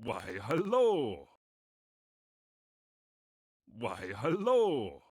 Why, hello! Why, hello!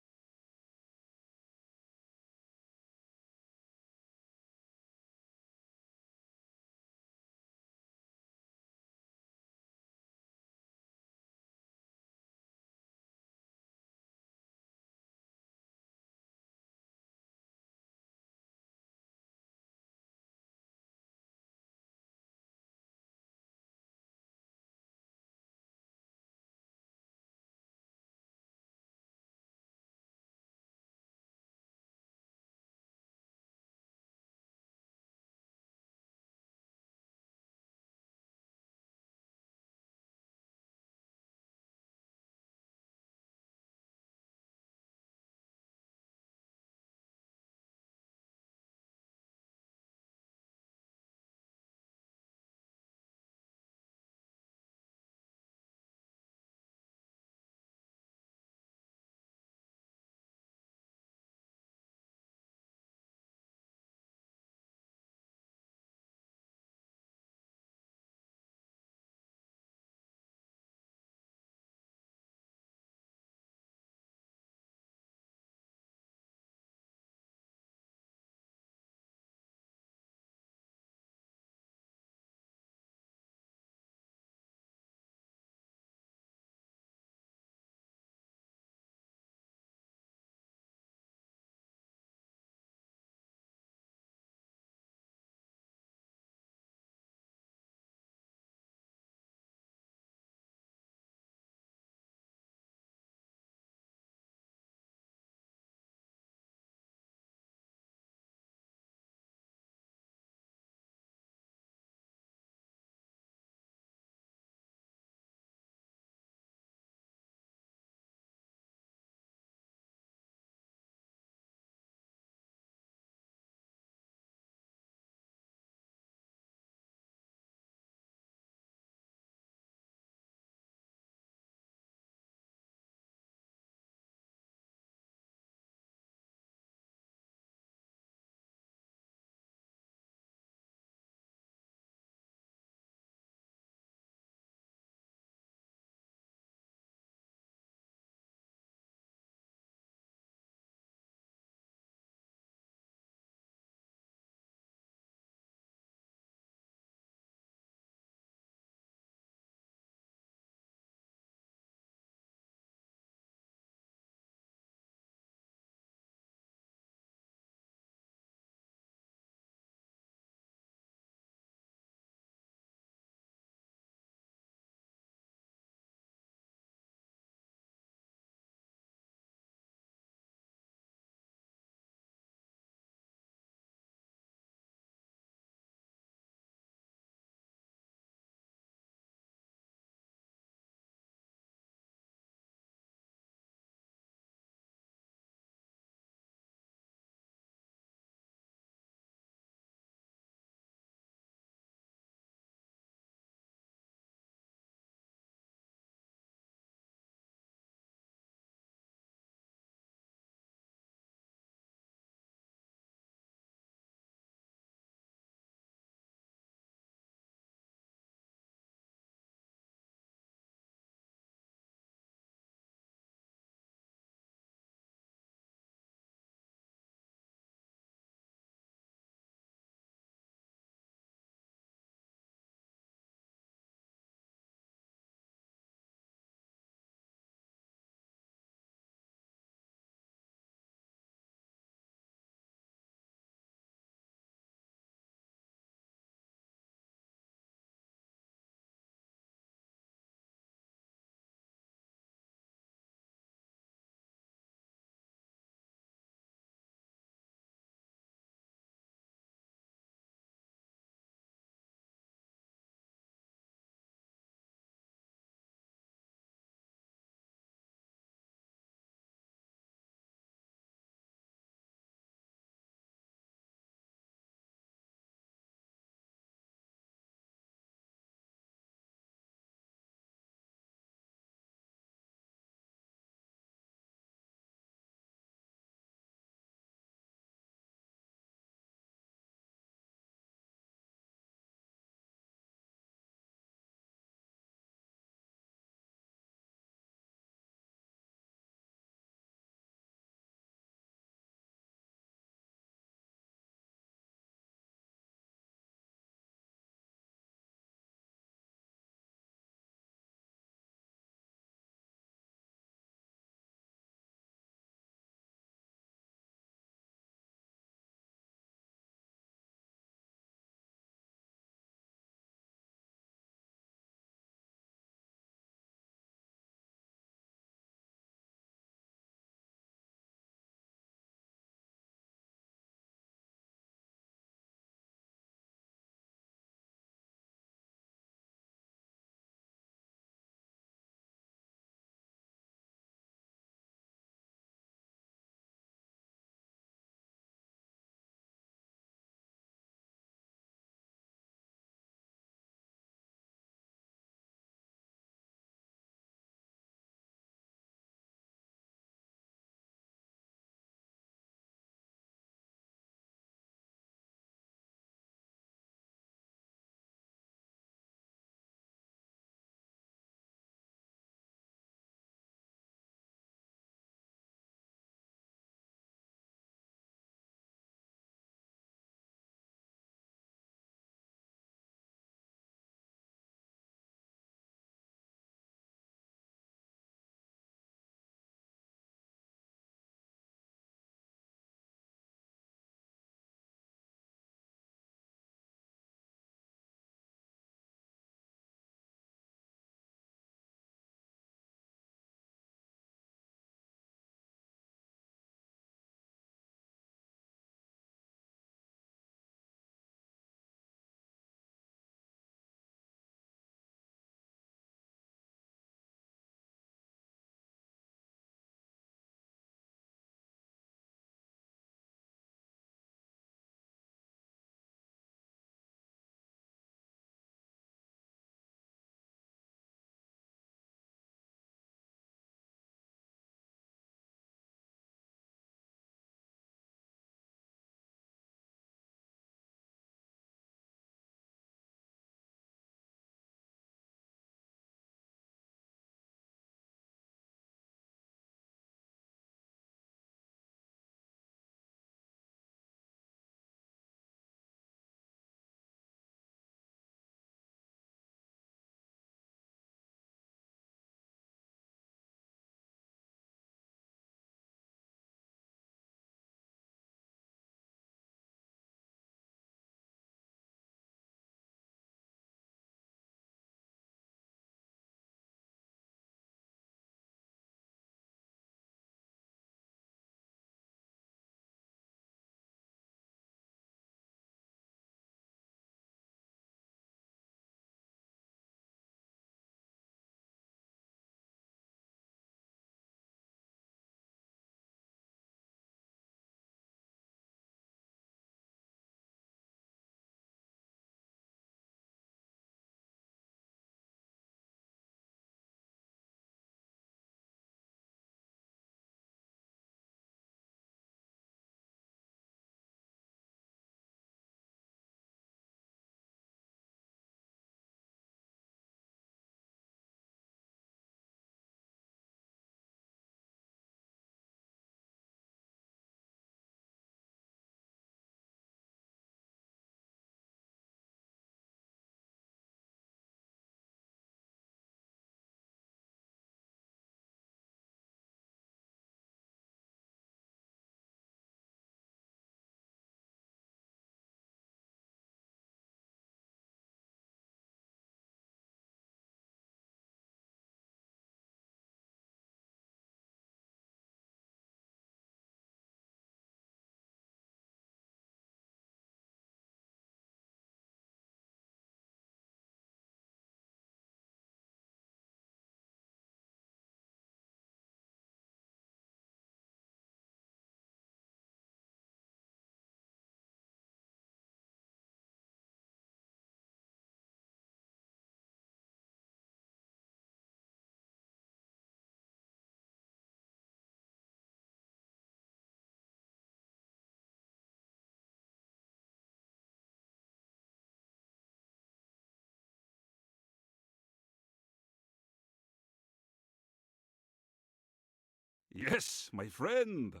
Yes, my friend.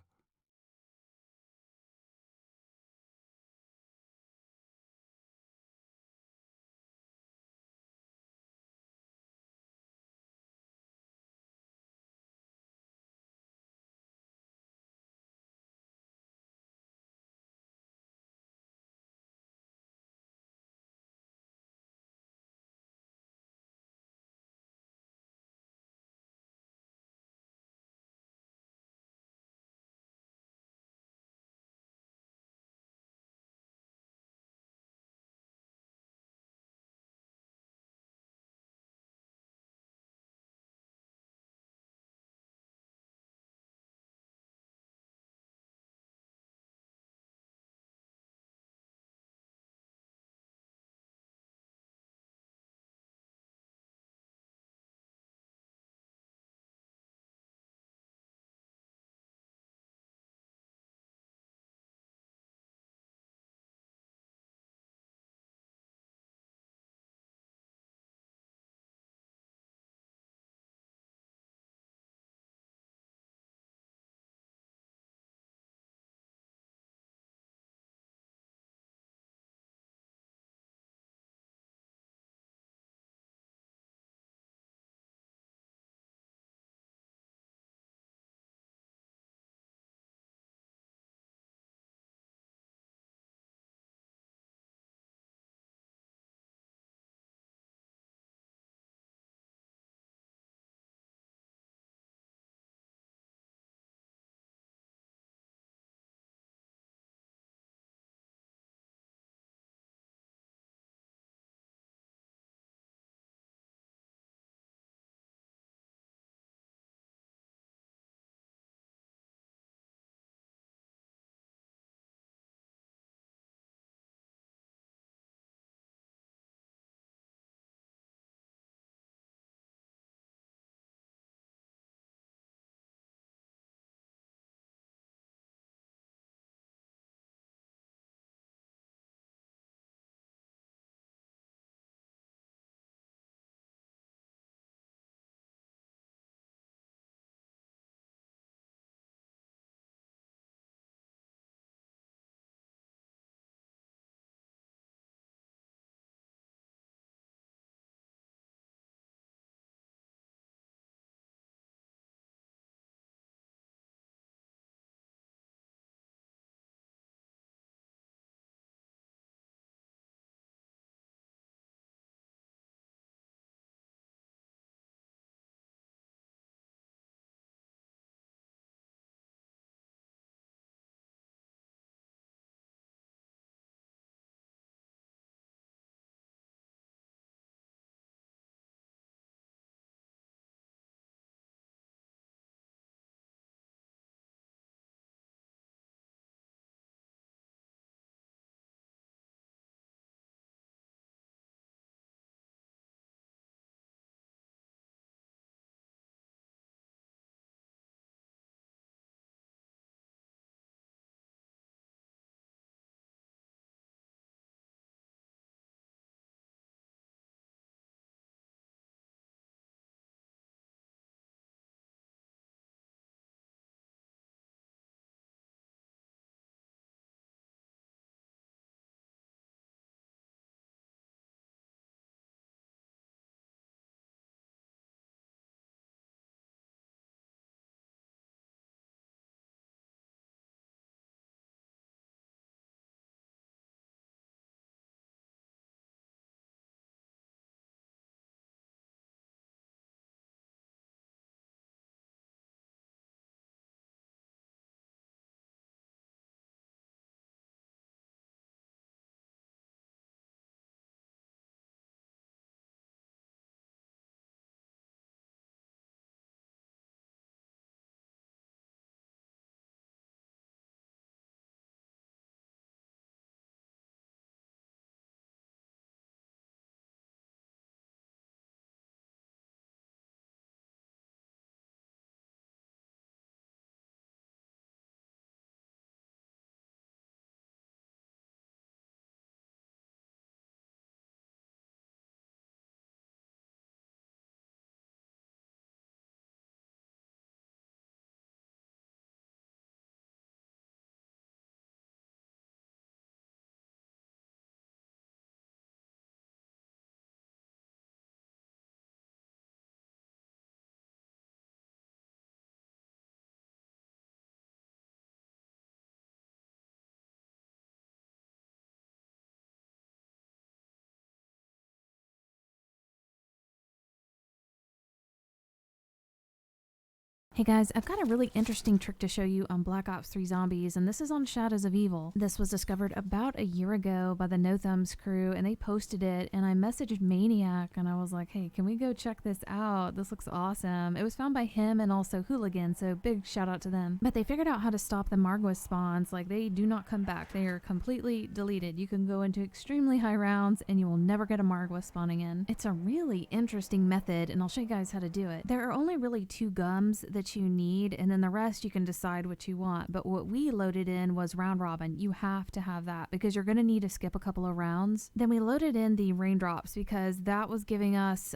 Hey guys, I've got a really interesting trick to show you on Black Ops 3 Zombies, and this is on Shadows of Evil. This was discovered about a year ago by the No Thumbs crew, and they posted it, and I messaged Maniac, and I was like, hey, can we go check this out? This looks awesome. It was found by him and also Hooligan, so big shout out to them. But they figured out how to stop the Margwa spawns. Like, they do not come back. They are completely deleted. You can go into extremely high rounds, and you will never get a Margwa spawning in. It's a really interesting method, and I'll show you guys how to do it. There are only really 2 gums that you need, and then the rest you can decide what you want. But what we loaded in was round robin. You have to have that because you're going to need to skip a couple of rounds. Then we loaded in the raindrops because that was giving us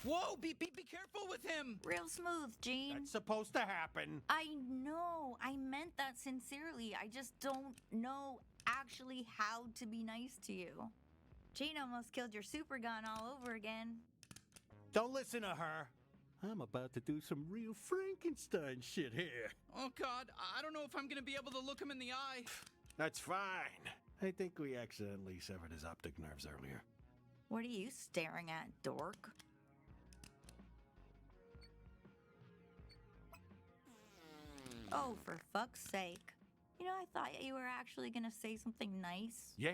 Whoa, be careful with him! Real smooth, Gene. That's supposed to happen. I know. I meant that sincerely. I just don't know actually how to be nice to you. Gene almost killed your super gun all over again. Don't listen to her. I'm about to do some real Frankenstein shit here. Oh God, I don't know if I'm gonna be able to look him in the eye. That's fine. I think we accidentally severed his optic nerves earlier. What are you staring at, dork? Oh, for fuck's sake. You know, I thought you were actually gonna say something nice. Yeah,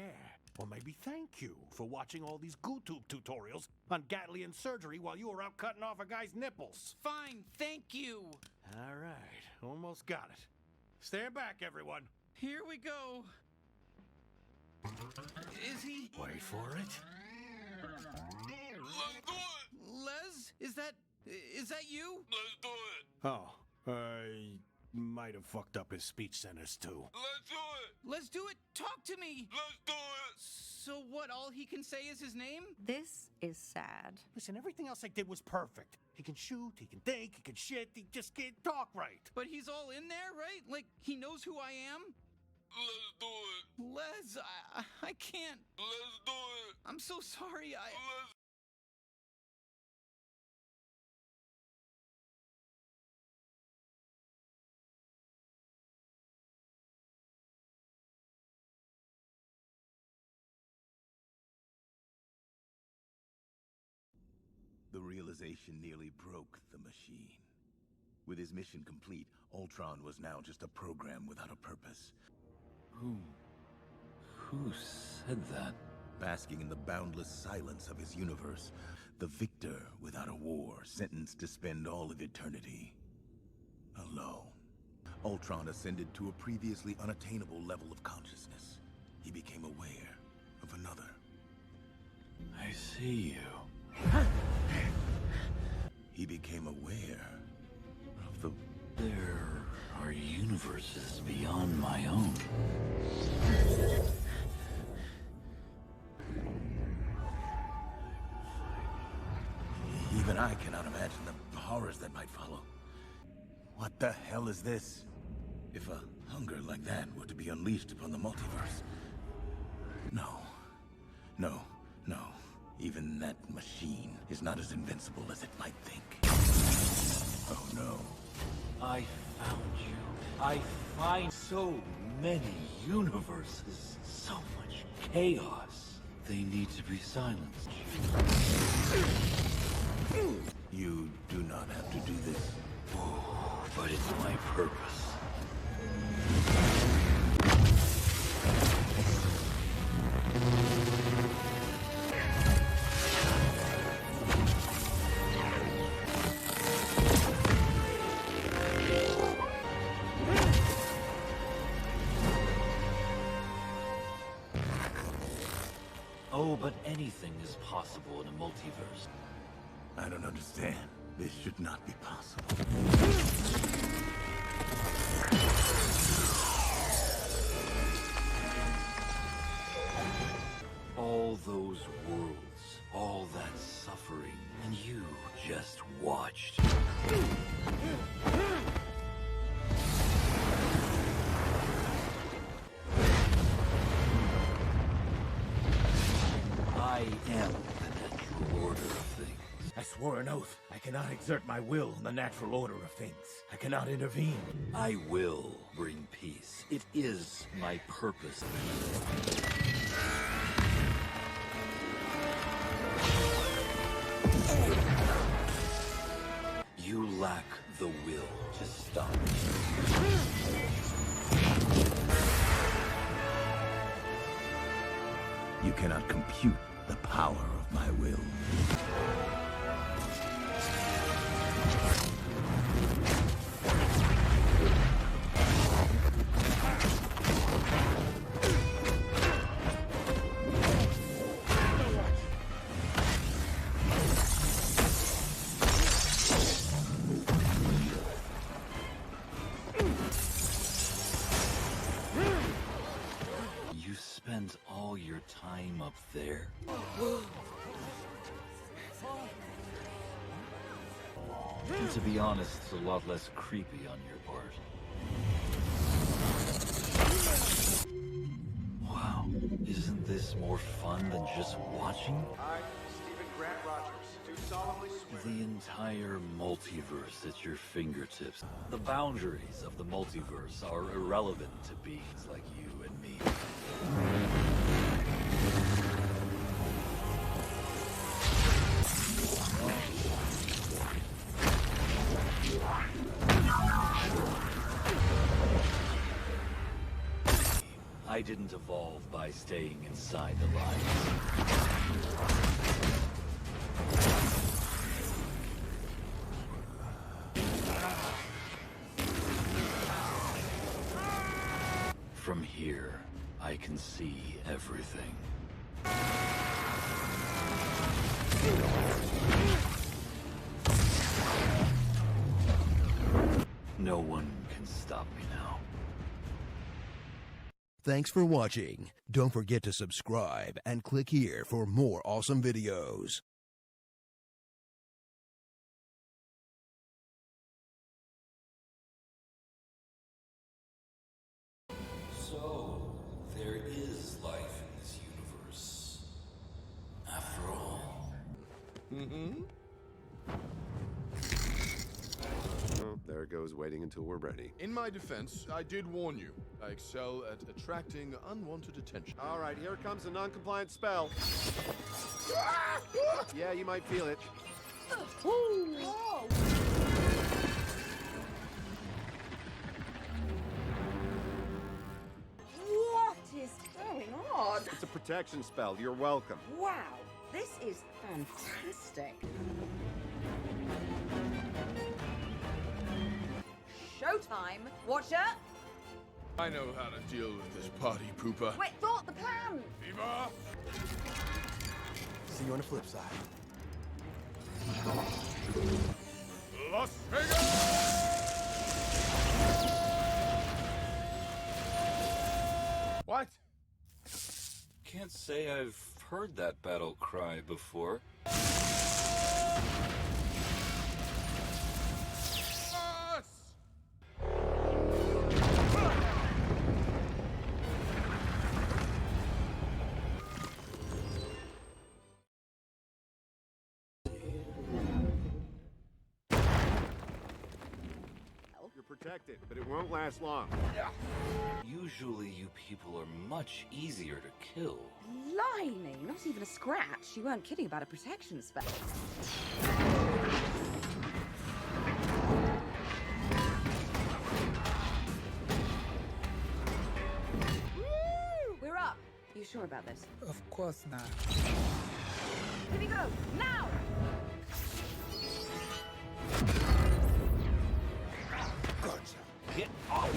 or maybe thank you for watching all these GooTube tutorials on Gatlian surgery while you were out cutting off a guy's nipples. Fine, thank you. All right, almost got it. Stand back, everyone. Here we go. Is he? Wait for it. Let's do it! Les? Is that you? Let's do it! Oh, I might have fucked up his speech centers too. Let's do it! Let's do it. Talk to me. Let's do it! So what, all he can say is his name? This is sad. Listen, everything else I did was perfect. He can shoot, he can think, he can shit, he just can't talk right. But he's all in there, right? Like, he knows who I am? Let's do it! Les, I can't. Let's do it! I'm so sorry. Let's The realization nearly broke the machine. With his mission complete, Ultron was now just a program without a purpose. Who said that? Basking in the boundless silence of his universe, the victor without a war, sentenced to spend all of eternity alone. Ultron ascended to a previously unattainable level of consciousness. He became aware of another. I see you. He became aware of the... There are universes beyond my own. Even I cannot imagine the horrors that might follow. What the hell is this? If a hunger like that were to be unleashed upon the multiverse... No. Even that machine is not as invincible as it might think. Oh no. I found you. I find so many universes. So much chaos. They need to be silenced. You do not have to do this. But it's my purpose. anything is possible in a multiverse. I don't understand. This should not be possible. All those worlds, all that suffering, and you just watched. I am the natural order of things. I swore an oath. I cannot exert my will on the natural order of things. I cannot intervene. I will bring peace. It is my purpose. You lack the will to stop me. You cannot compute the power of my will. You spend all your time up there. And to be honest, it's a lot less creepy on your part. Wow, isn't this more fun than just watching? I, Stephen Grant Rogers, do solemnly swear. The entire multiverse at your fingertips. The boundaries of the multiverse are irrelevant to beings like you and me. I didn't evolve by staying inside the lines. From here, I can see everything. No one can stop me now. Thanks for watching. Don't forget to subscribe and click here for more awesome videos. So, there is life in this universe. After all. Oh, there goes waiting until we're ready. In my defense, I did warn you. I excel at attracting unwanted attention. All right, here comes a non-compliant spell. Yeah, you might feel it. What is going on? It's a protection spell. You're welcome. Wow, this is fantastic. Showtime, Watcher! I know how to deal with this party pooper. Wait, thought the plan! Viva! See you on the flip side. Las Vegas! What? Can't say I've heard that battle cry before. You're protected, but it won't last long. Usually you people are much easier to kill. Blimey, not even a scratch. You weren't kidding about a protection spell. Woo! We're up. You sure about this? Of course not. Here we go, now! Gotcha. Get off!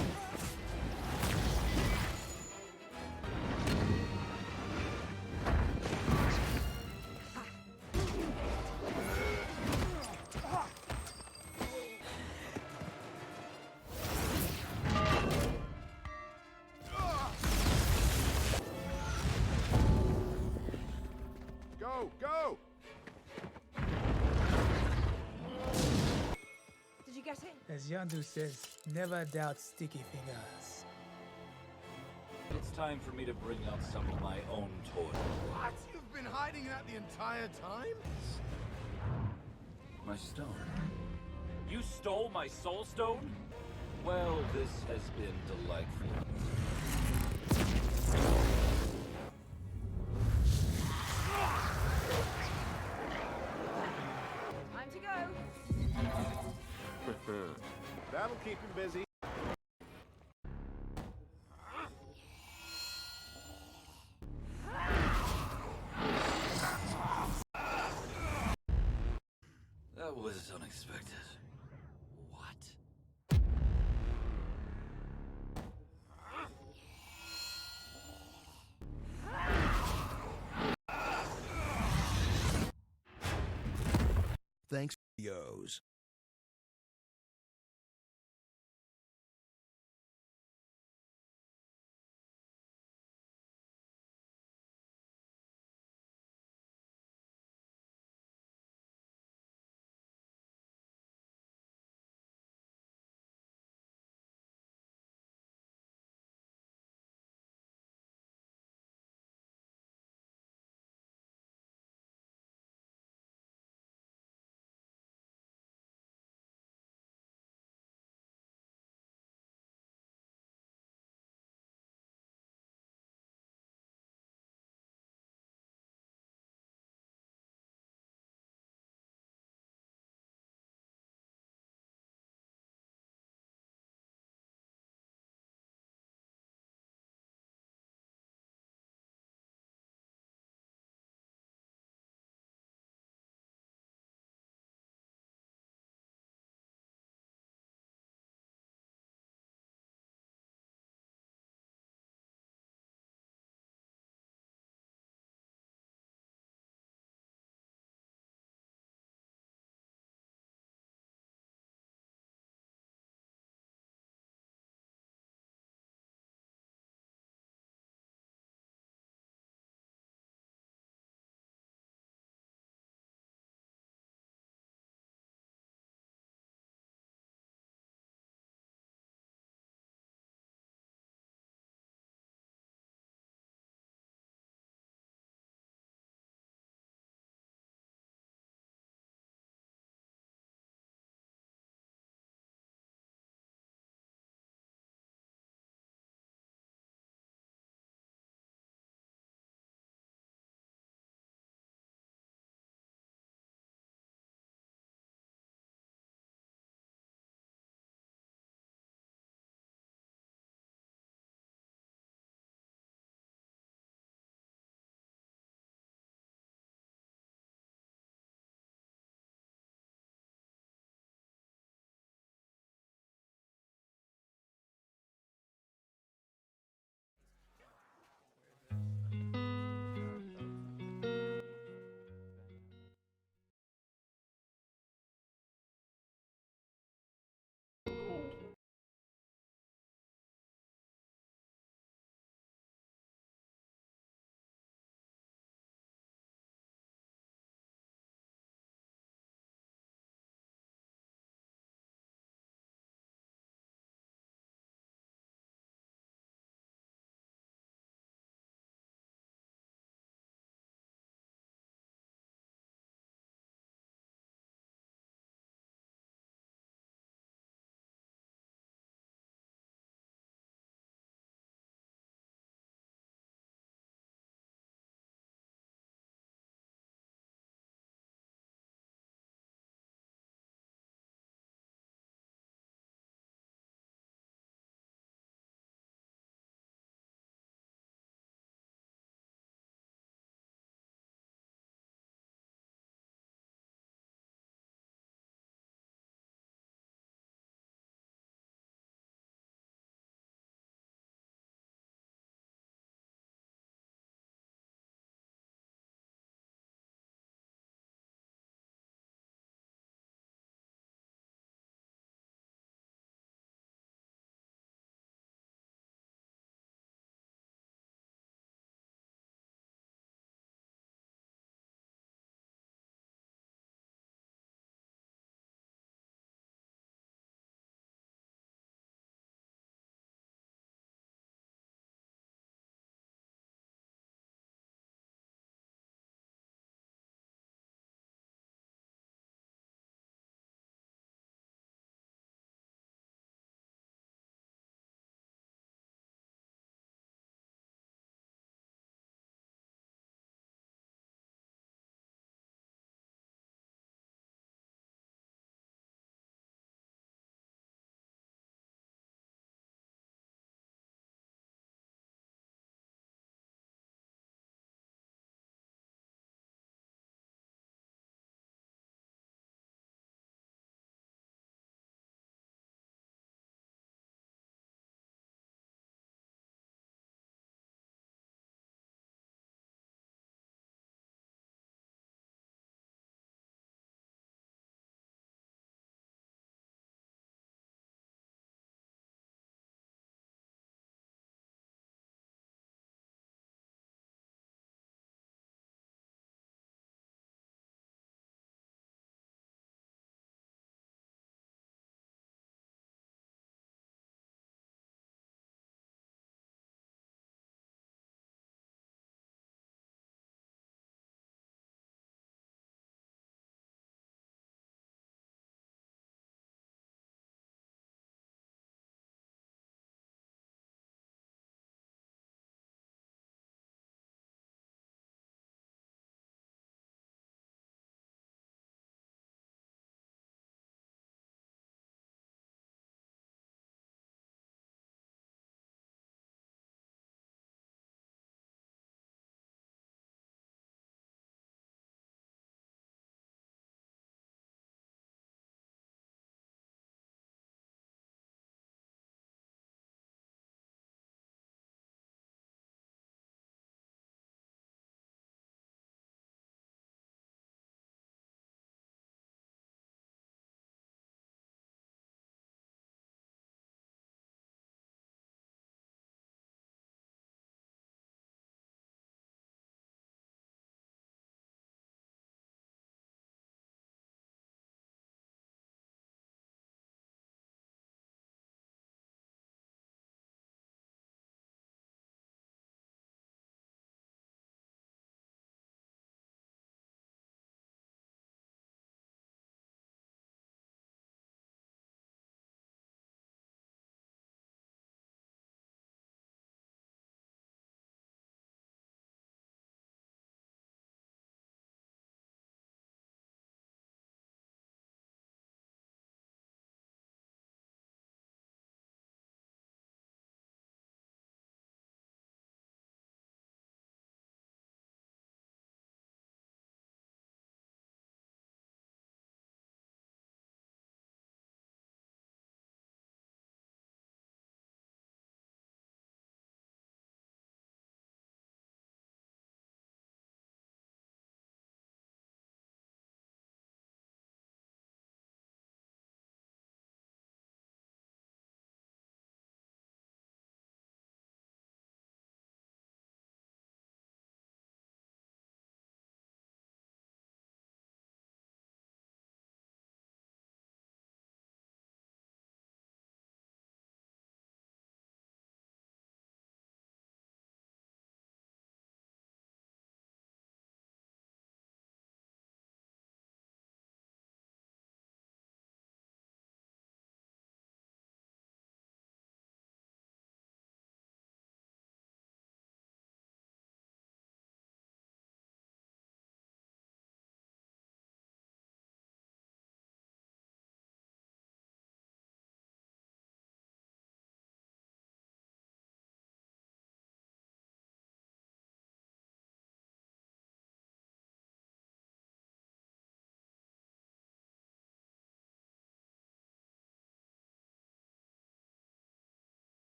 Go, go! Did you get it? As Yandu says, never doubt sticky fingers. It's time for me to bring out some of my own toys. What? You've been hiding that the entire time? My stone. You stole my soul stone? Well, this has been delightful. Time to go. That'll keep him busy. That was unexpected. What? Thanks for videos.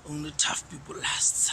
Only tough people last.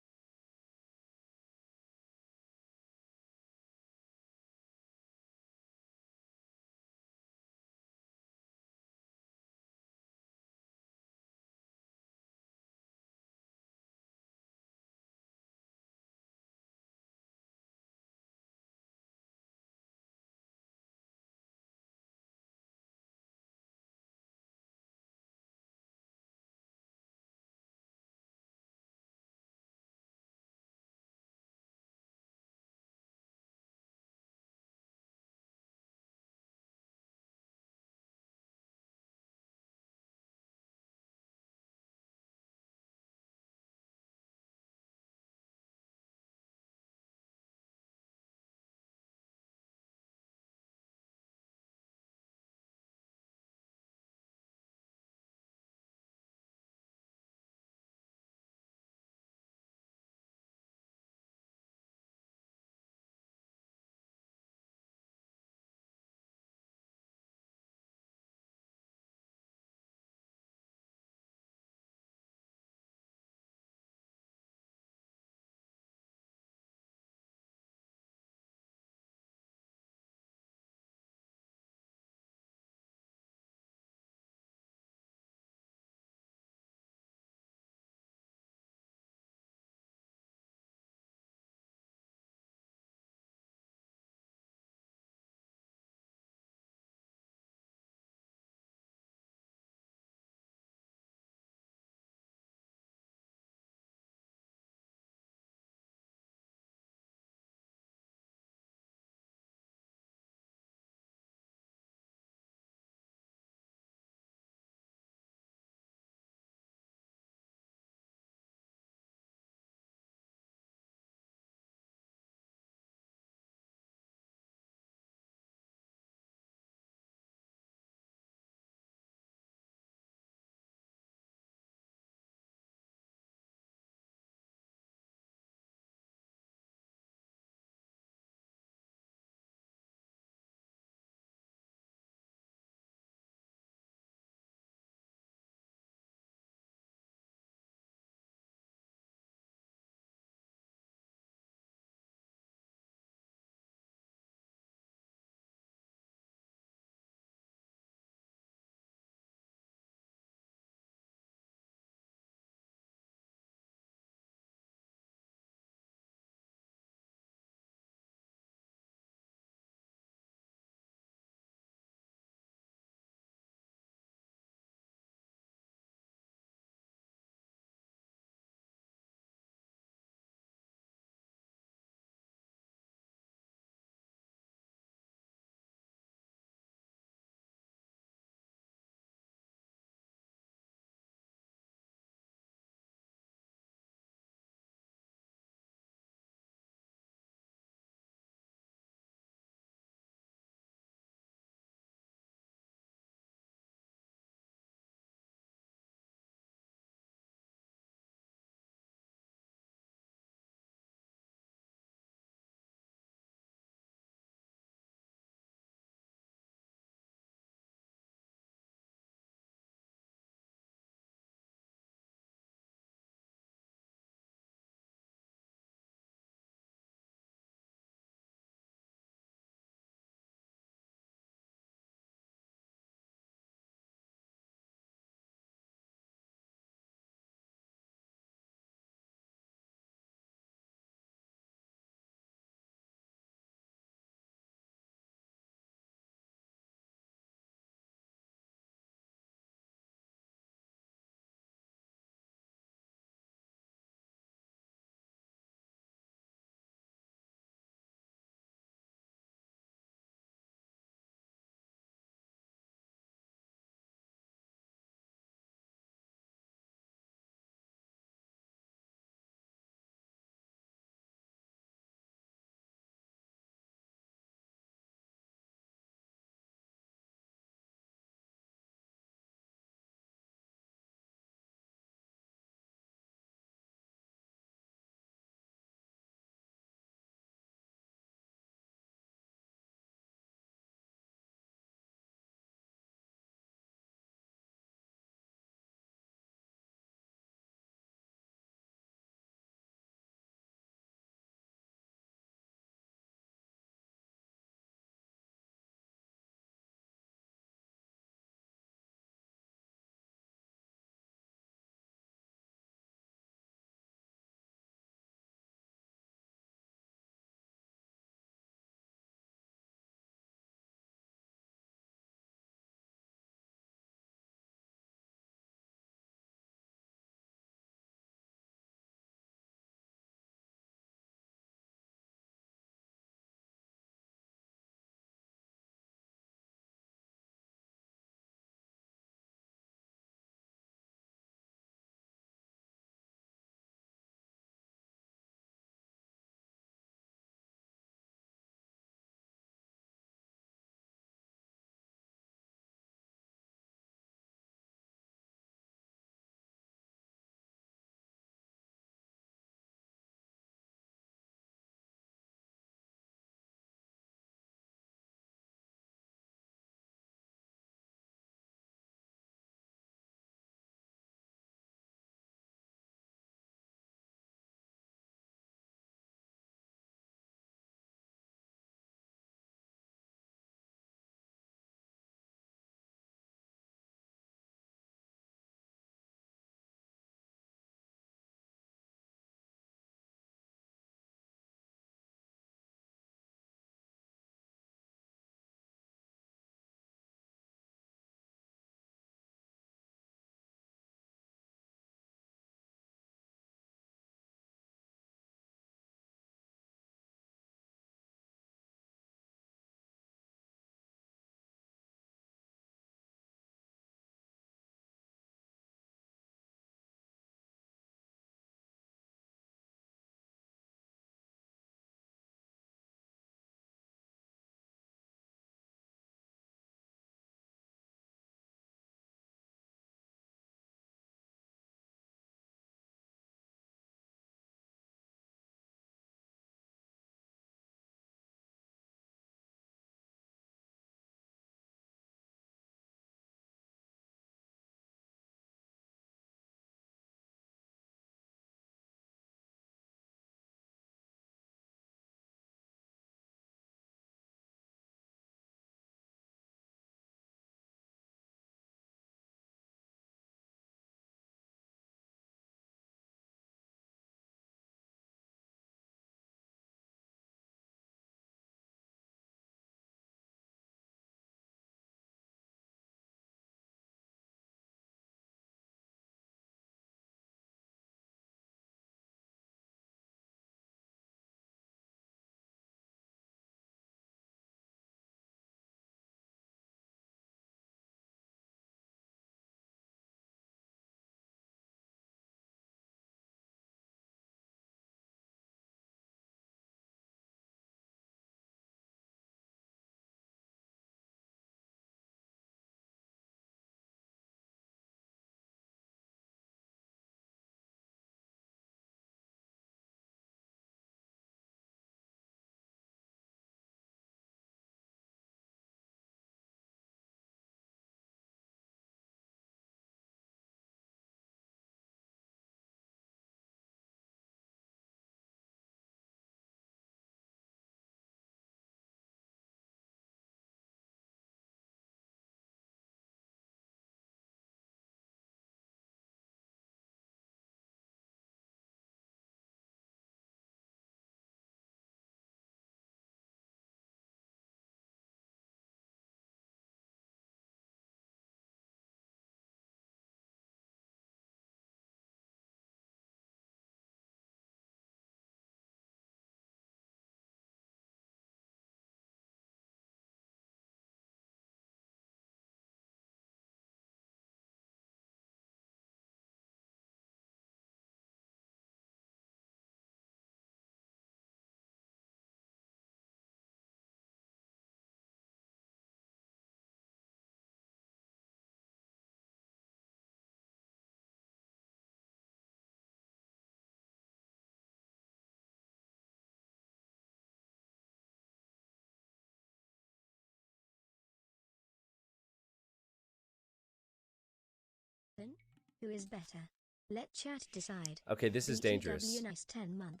Who is better? Let chat decide. Okay, this is dangerous. Nice 10 month.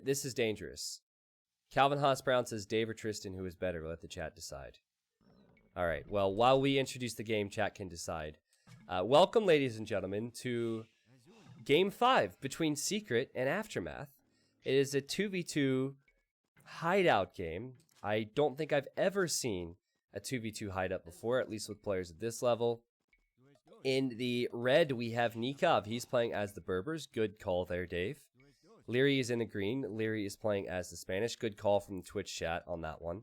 This is dangerous. Calvin Haas Brown says Dave or Tristan, who is better? Let the chat decide. All right. Well, while we introduce the game, chat can decide. Welcome, ladies and gentlemen, to Game 5 between Secret and Aftermath. It is a 2v2 hideout game. I don't think I've ever seen a 2v2 hideout before, at least with players at this level. In the red, we have Nikov. He's playing as the Berbers. Good call there, Dave. Leary is in the green. Leary is playing as the Spanish. Good call from the Twitch chat on that one.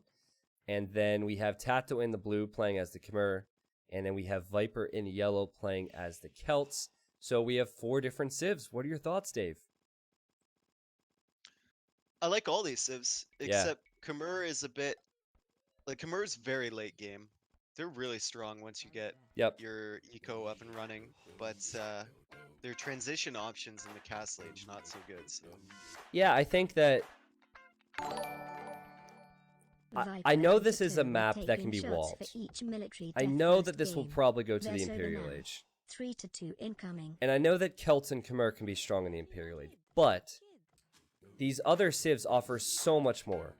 And then we have Tato in the blue playing as the Khmer. And then we have Viper in yellow playing as the Celts. So we have 4 different civs. What are your thoughts, Dave? I like all these civs, except Khmer is a bit... Like, Khmer's very late game. They're really strong once you get your eco up and running. But their transition options in the Castle Age not so good. So yeah, I think that... I know this is a map that can be walled. I know that this will probably go to the Imperial Age. 3-2 incoming. And I know that Celts and Khmer can be strong in the Imperial Age. But these other civs offer so much more.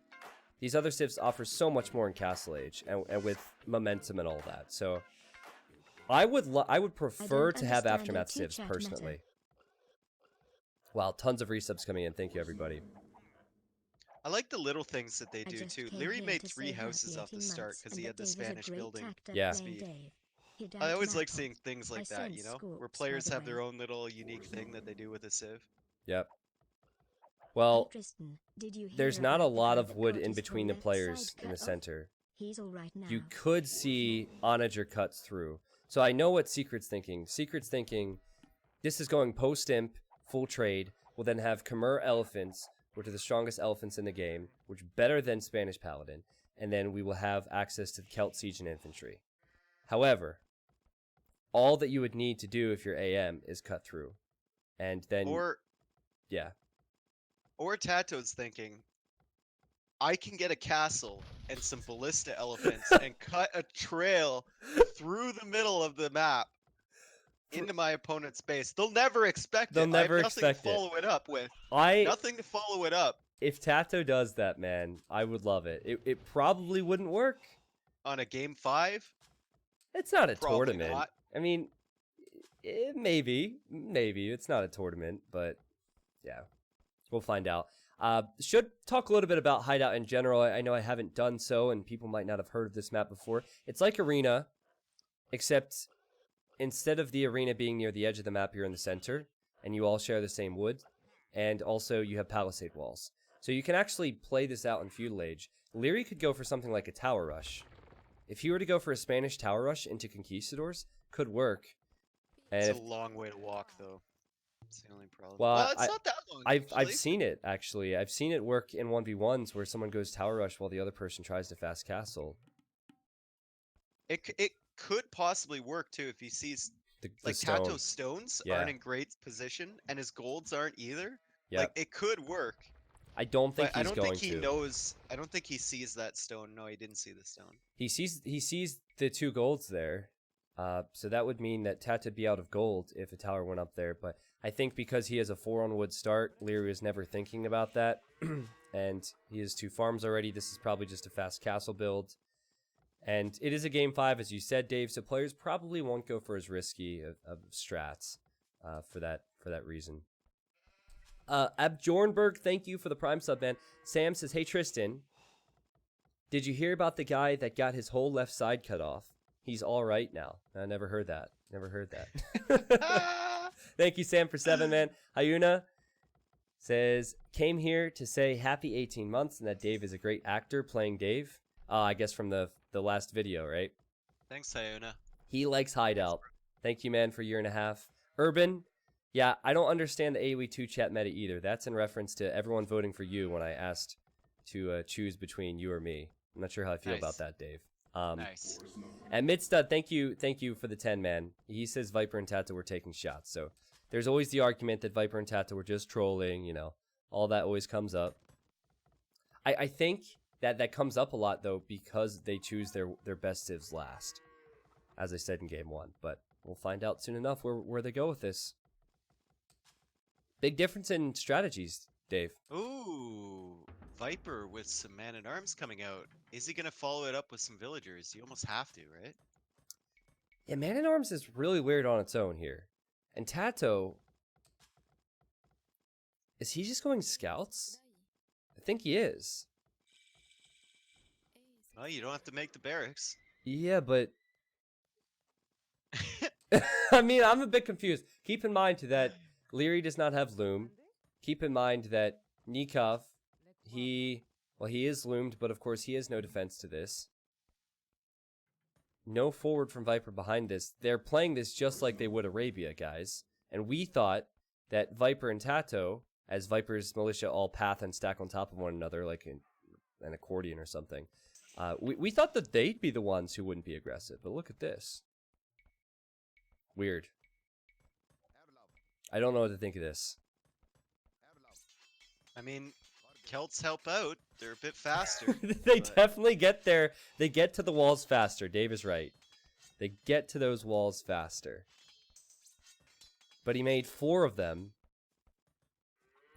These other civs offer so much more in Castle Age and with momentum and all that. So I would prefer to have Aftermath civs personally. Wow, tons of resubs coming in. Thank you, everybody. I like the little things that they do too. Leary made 3 houses off the start because he had the Spanish building speed. I always like seeing things like that, you know, where players have their own little unique thing that they do with a civ. Yep. Well, there's not a lot of wood in between the players in the center. You could see onager cuts through. So I know what Secret's thinking. Secret's thinking, this is going post-imp, full trade. We'll then have Khmer elephants, which are the strongest elephants in the game, which are better than Spanish Paladin. And then we will have access to the Celt Siege and Infantry. However, all that you would need to do if you're AM is cut through. And then... Or Tato's thinking, I can get a castle and some ballista elephants and cut a trail through the middle of the map into my opponent's base. They'll never expect it. They'll never I have nothing to follow it up with. Nothing to follow it up. If Tato does that, man, I would love it. It probably wouldn't work. On a game 5? It's not a Probably tournament. not. I mean, maybe. It's not a tournament, but yeah. We'll find out. Should talk a little bit about Hideout in general. I know I haven't done so, and people might not have heard of this map before. It's like Arena, except instead of the arena being near the edge of the map, you're in the center, and you all share the same wood, and also you have palisade walls. So you can actually play this out in Feudal Age. Leary could go for something like a tower rush. If he were to go for a Spanish tower rush into Conquistadors, could work. And it's a long way to walk, though. That's the only problem. Well, it's not that long. I've seen it, actually. I've seen it work in 1v1s where someone goes tower rush while the other person tries to fast castle. It could possibly work, too, if he sees... like, stone. Tato's stones aren't in great position, and his golds aren't either. Yep. Like, it could work. I don't think I don't think he to. knows... I don't think he sees that stone. No, he didn't see the stone. He sees the 2 golds there. So that would mean that Tata'd be out of gold if a tower went up there, but I think because he has a 4 on wood start, Leary was never thinking about that, and he has 2 farms already. This is probably just a fast castle build, and it is a game 5, as you said, Dave, so players probably won't go for as risky of strats for that reason. Abjornberg, thank you for the Prime sub, man. Sam says, hey Tristan, did you hear about the guy that got his whole left side cut off? He's all right now. I never heard that. Thank you, Sam, for 7, man. Hayuna says, came here to say happy 18 months and that Dave is a great actor playing Dave. I guess from the last video, right? Thanks, Hayuna. He likes Hideout. Thank you, man, for a 1.5 years. Urban, yeah, I don't understand the AoE 2 chat meta either. That's in reference to everyone voting for you when I asked to choose between you or me. I'm not sure how I feel about that, Dave. Nice. And Midstud, thank you for the 10, man. He says Viper and Tata were taking shots. So there's always the argument that Viper and Tata were just trolling, you know. All that always comes up. I think that comes up a lot, though, because they choose their best civs last. As I said in game 1. But we'll find out soon enough where they go with this. Big difference in strategies, Dave. Ooh, Viper with some man-at-arms coming out. Is he going to follow it up with some villagers? You almost have to, right? Yeah, man-at-arms is really weird on its own here. And Tato... Is he just going scouts? I think he is. Well, you don't have to make the barracks. Yeah, but... I mean, I'm a bit confused. Keep in mind that Leary does not have Loom. Keep in mind that Nikov, he is loomed, but of course he has no defense to this. No forward from Viper behind this. They're playing this just like they would Arabia, guys. And we thought that Viper and Tato, as Viper's militia all path and stack on top of one another like an accordion or something, we thought that they'd be the ones who wouldn't be aggressive. But look at this. Weird. I don't know what to think of this. I mean, Celts help out. They're a bit faster. They definitely get there. They get to the walls faster. Dave is right. They get to those walls faster. But he made 4 of them.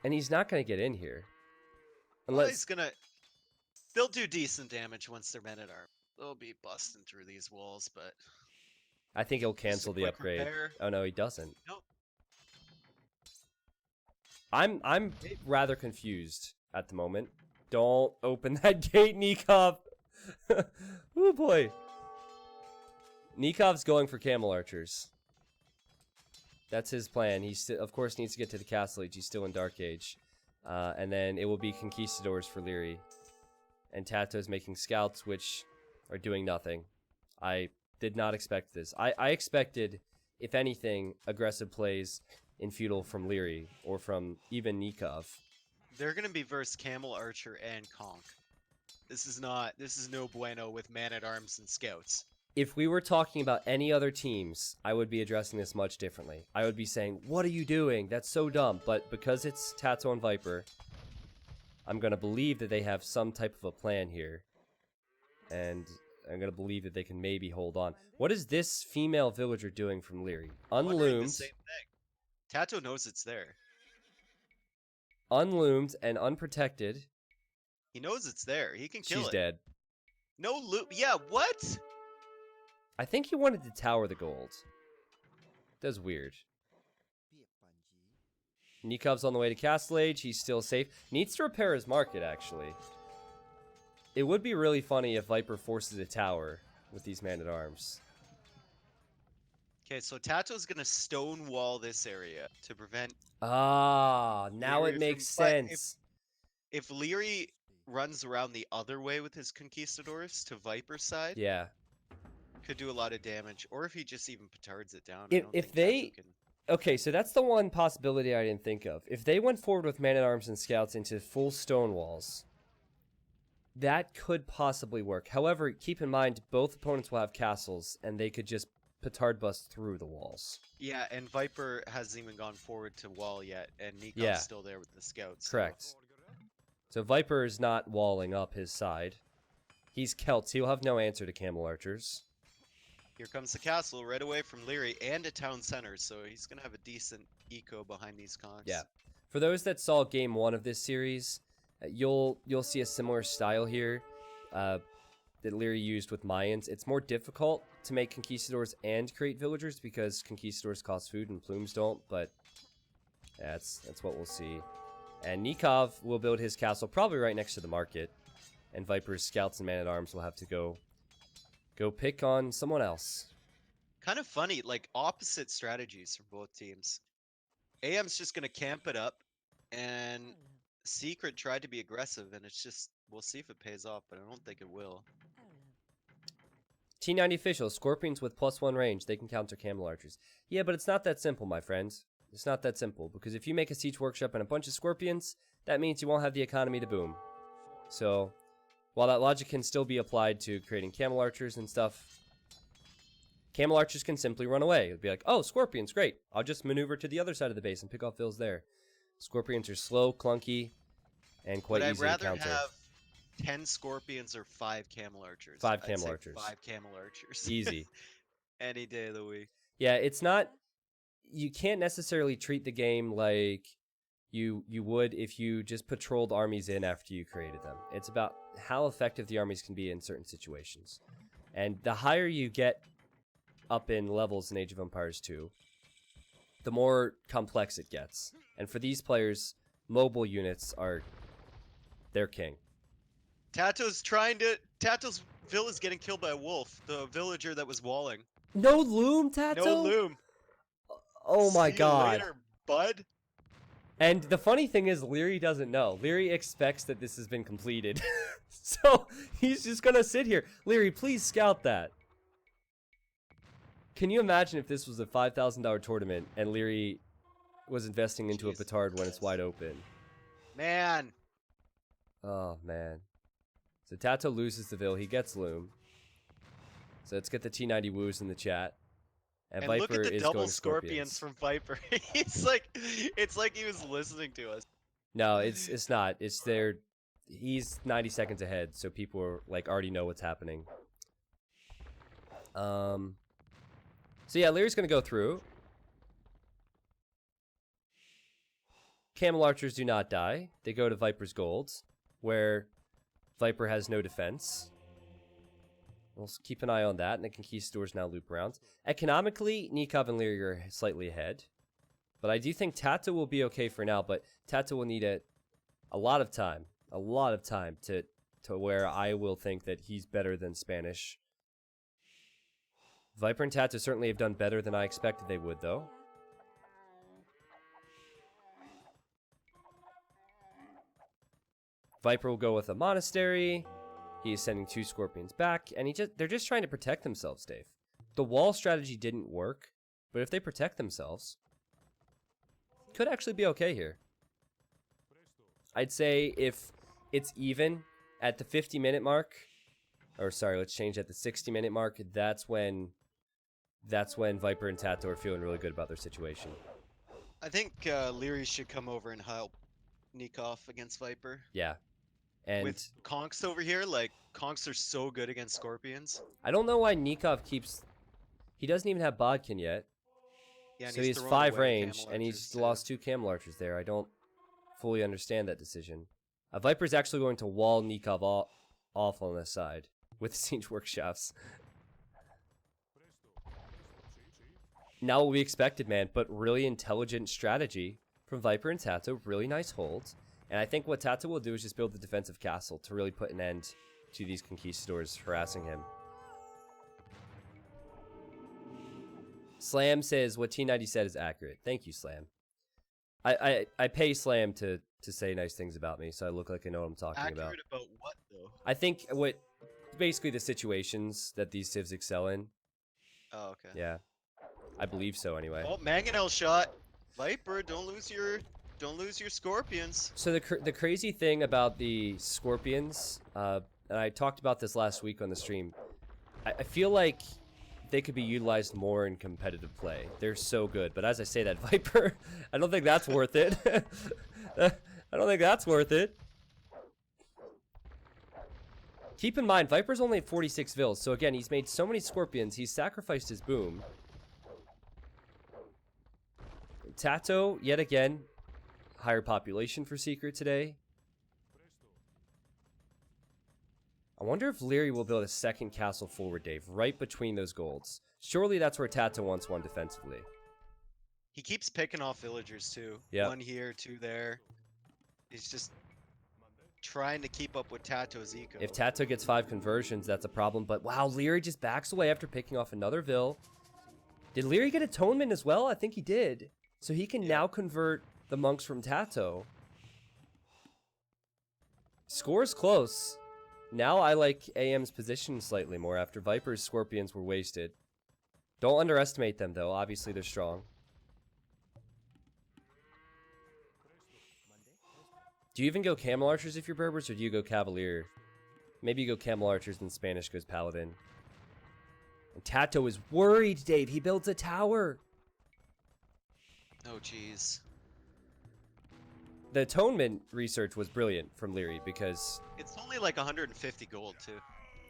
And he's not going to get in here. Unless... Well, he's going to... They'll do decent damage once they're men-at-arms. They'll be busting through these walls, but... I think he'll cancel the upgrade. Repair. Oh, no, he doesn't. Nope. I'm rather confused at the moment. Don't open that gate, Nikov. Oh boy. Nikov's going for camel archers. That's his plan. He of course needs to get to the castle age. He's still in Dark Age. And then it will be conquistadors for Leary. And Tato's making scouts, which are doing nothing. I did not expect this. I expected, if anything, aggressive plays in feudal from Leary or from even Nikov. They're going to be versus Camel Archer and Conk. This is no bueno with man-at-arms and scouts. If we were talking about any other teams, I would be addressing this much differently. I would be saying, what are you doing? That's so dumb. But because it's Tato and Viper, I'm going to believe that they have some type of a plan here. And I'm going to believe that they can maybe hold on. What is this female villager doing from Leary? Unloomed. The same thing. Tato knows it's there. Unloomed and unprotected. He knows it's there. He can kill it. She's dead. No loot. Yeah, what? I think he wanted to tower the gold. That's weird. Nikov's on the way to Castle Age. He's still safe. Needs to repair his market, actually. It would be really funny if Viper forces a tower with these man-at-arms. Okay, so Tato's going to stonewall this area to prevent... Ah, now Leary it makes sense. If Leary runs around the other way with his conquistadors to Viper's side... Yeah. Could do a lot of damage. Or if he just even petards it down. If they... Okay, so that's the one possibility I didn't think of. If they went forward with man-at-arms and scouts into full stone walls, that could possibly work. However, keep in mind, both opponents will have castles, and they could just petard bust through the walls. Yeah, and Viper hasn't even gone forward to wall yet, and Nikov's still there with the scouts. Correct. So Viper is not walling up his side. He's Celts. He'll have no answer to camel archers. Here comes the castle right away from Leary and a town center, so he's going to have a decent eco behind these cons. Yeah. For those that saw game 1 of this series, you'll see a similar style here that Leary used with Mayans. It's more difficult to make conquistadors and create villagers because conquistadors cost food and plumes don't, but that's what we'll see. And Nikov will build his castle probably right next to the market, and Viper's scouts and man-at-arms will have to go pick on someone else. Kind of funny, like opposite strategies from both teams. AM's just going to camp it up, and Secret tried to be aggressive, and it's just, we'll see if it pays off, but I don't think it will. T90 official, Scorpions with +1 range, they can counter camel archers. Yeah, but it's not that simple, my friend. It's not that simple, because if you make a siege workshop and a bunch of Scorpions, that means you won't have the economy to boom. So, while that logic can still be applied to creating camel archers and stuff, camel archers can simply run away. It'd be like, oh, Scorpions, great. I'll just maneuver to the other side of the base and pick off vills there. Scorpions are slow, clunky, and quite easy to counter. I'd rather have 10 Scorpions or 5 camel archers. 5 camel archers. 5 camel archers. Easy. Any day of the week. Yeah, it's not... You can't necessarily treat the game like you would if you just patrolled armies in after you created them. It's about how effective the armies can be in certain situations. And the higher you get up in levels in Age of Empires 2, the more complex it gets. And for these players, mobile units are their king. Tato's villa's getting killed by a wolf, the villager that was walling. No loom, Tato? No loom. Oh my god. See you later, bud. And the funny thing is, Leary doesn't know. Leary expects that this has been completed. So he's just gonna sit here. Leary, please scout that. Can you imagine if this was a $5,000 tournament and Leary was investing into a petard when it's wide open? Man. Oh, man. So Tato loses the Vil. He gets loom. So let's get the T90 woos in the chat. And Viper look at the is double going scorpions from Viper. It's like he was listening to us. No, it's not. It's their... He's 90 seconds ahead, so people are, like, already know what's happening. So yeah, Leary's gonna go through. Camel Archers do not die. They go to Viper's Gold, where Viper has no defense. We'll keep an eye on that, and the Conquistadors now loop around. Economically, Nikov and Leary are slightly ahead. But I do think Tato will be okay for now, but Tato will need a lot of time to where I will think that he's better than Spanish. Viper and Tato certainly have done better than I expected they would, though. Viper will go with a monastery. He is sending 2 scorpions back, and they're just trying to protect themselves, Dave. The wall strategy didn't work, but if they protect themselves, could actually be okay here. I'd say if it's even at the 50-minute mark, or sorry, let's change at the 60-minute mark, that's when Viper and Tato are feeling really good about their situation. I think Leary should come over and help Nikov against Viper. Yeah. And with Conks over here, like, Conks are so good against Scorpions. I don't know why Nikov keeps... He doesn't even have Bodkin yet. Yeah, so he has 5 range, and he's lost 2 Camel Archers there. I don't fully understand that decision. Viper's actually going to wall Nikov off on this side with Siege Workshops. Not what we expected, man, but really intelligent strategy from Viper and Tato. Really nice holds. And I think what Tato will do is just build the defensive castle to really put an end to these Conquistadors harassing him. Slam says what T90 said is accurate. Thank you, Slam. I pay Slam to say nice things about me, so I look like I know what I'm talking about. Accurate about what, though? I think basically the situations that these civs excel in. Oh, okay. Yeah. I believe so, anyway. Oh, Mangonel shot. Viper, don't lose your Scorpions. So the crazy thing about the Scorpions, and I talked about this last week on the stream, I feel like they could be utilized more in competitive play. They're so good, but as I say that, Viper, I don't think that's worth it. I don't think that's worth it. Keep in mind, Viper's only at 46 Vils, so again, he's made so many Scorpions, he's sacrificed his boom. Tato, yet again, higher population for Secret today. I wonder if Leary will build a second castle forward, Dave, right between those golds. Surely that's where Tato wants one defensively. He keeps picking off villagers, too. Yep. 1 here, 2 there. He's just trying to keep up with Tato's eco. If Tato gets 5 conversions, that's a problem. But wow, Leary just backs away after picking off another Vil. Did Leary get Atonement as well? I think he did. So he can now convert the monks from Tato. Score's close. Now I like AM's position slightly more after Viper's Scorpions were wasted. Don't underestimate them, though. Obviously, they're strong. Do you even go Camel Archers if you're Berbers, or do you go Cavalier? Maybe you go Camel Archers and Spanish goes Paladin. And Tato is worried, Dave. He builds a tower. Oh, jeez. The Atonement research was brilliant from Leary because... It's only like 150 gold, too.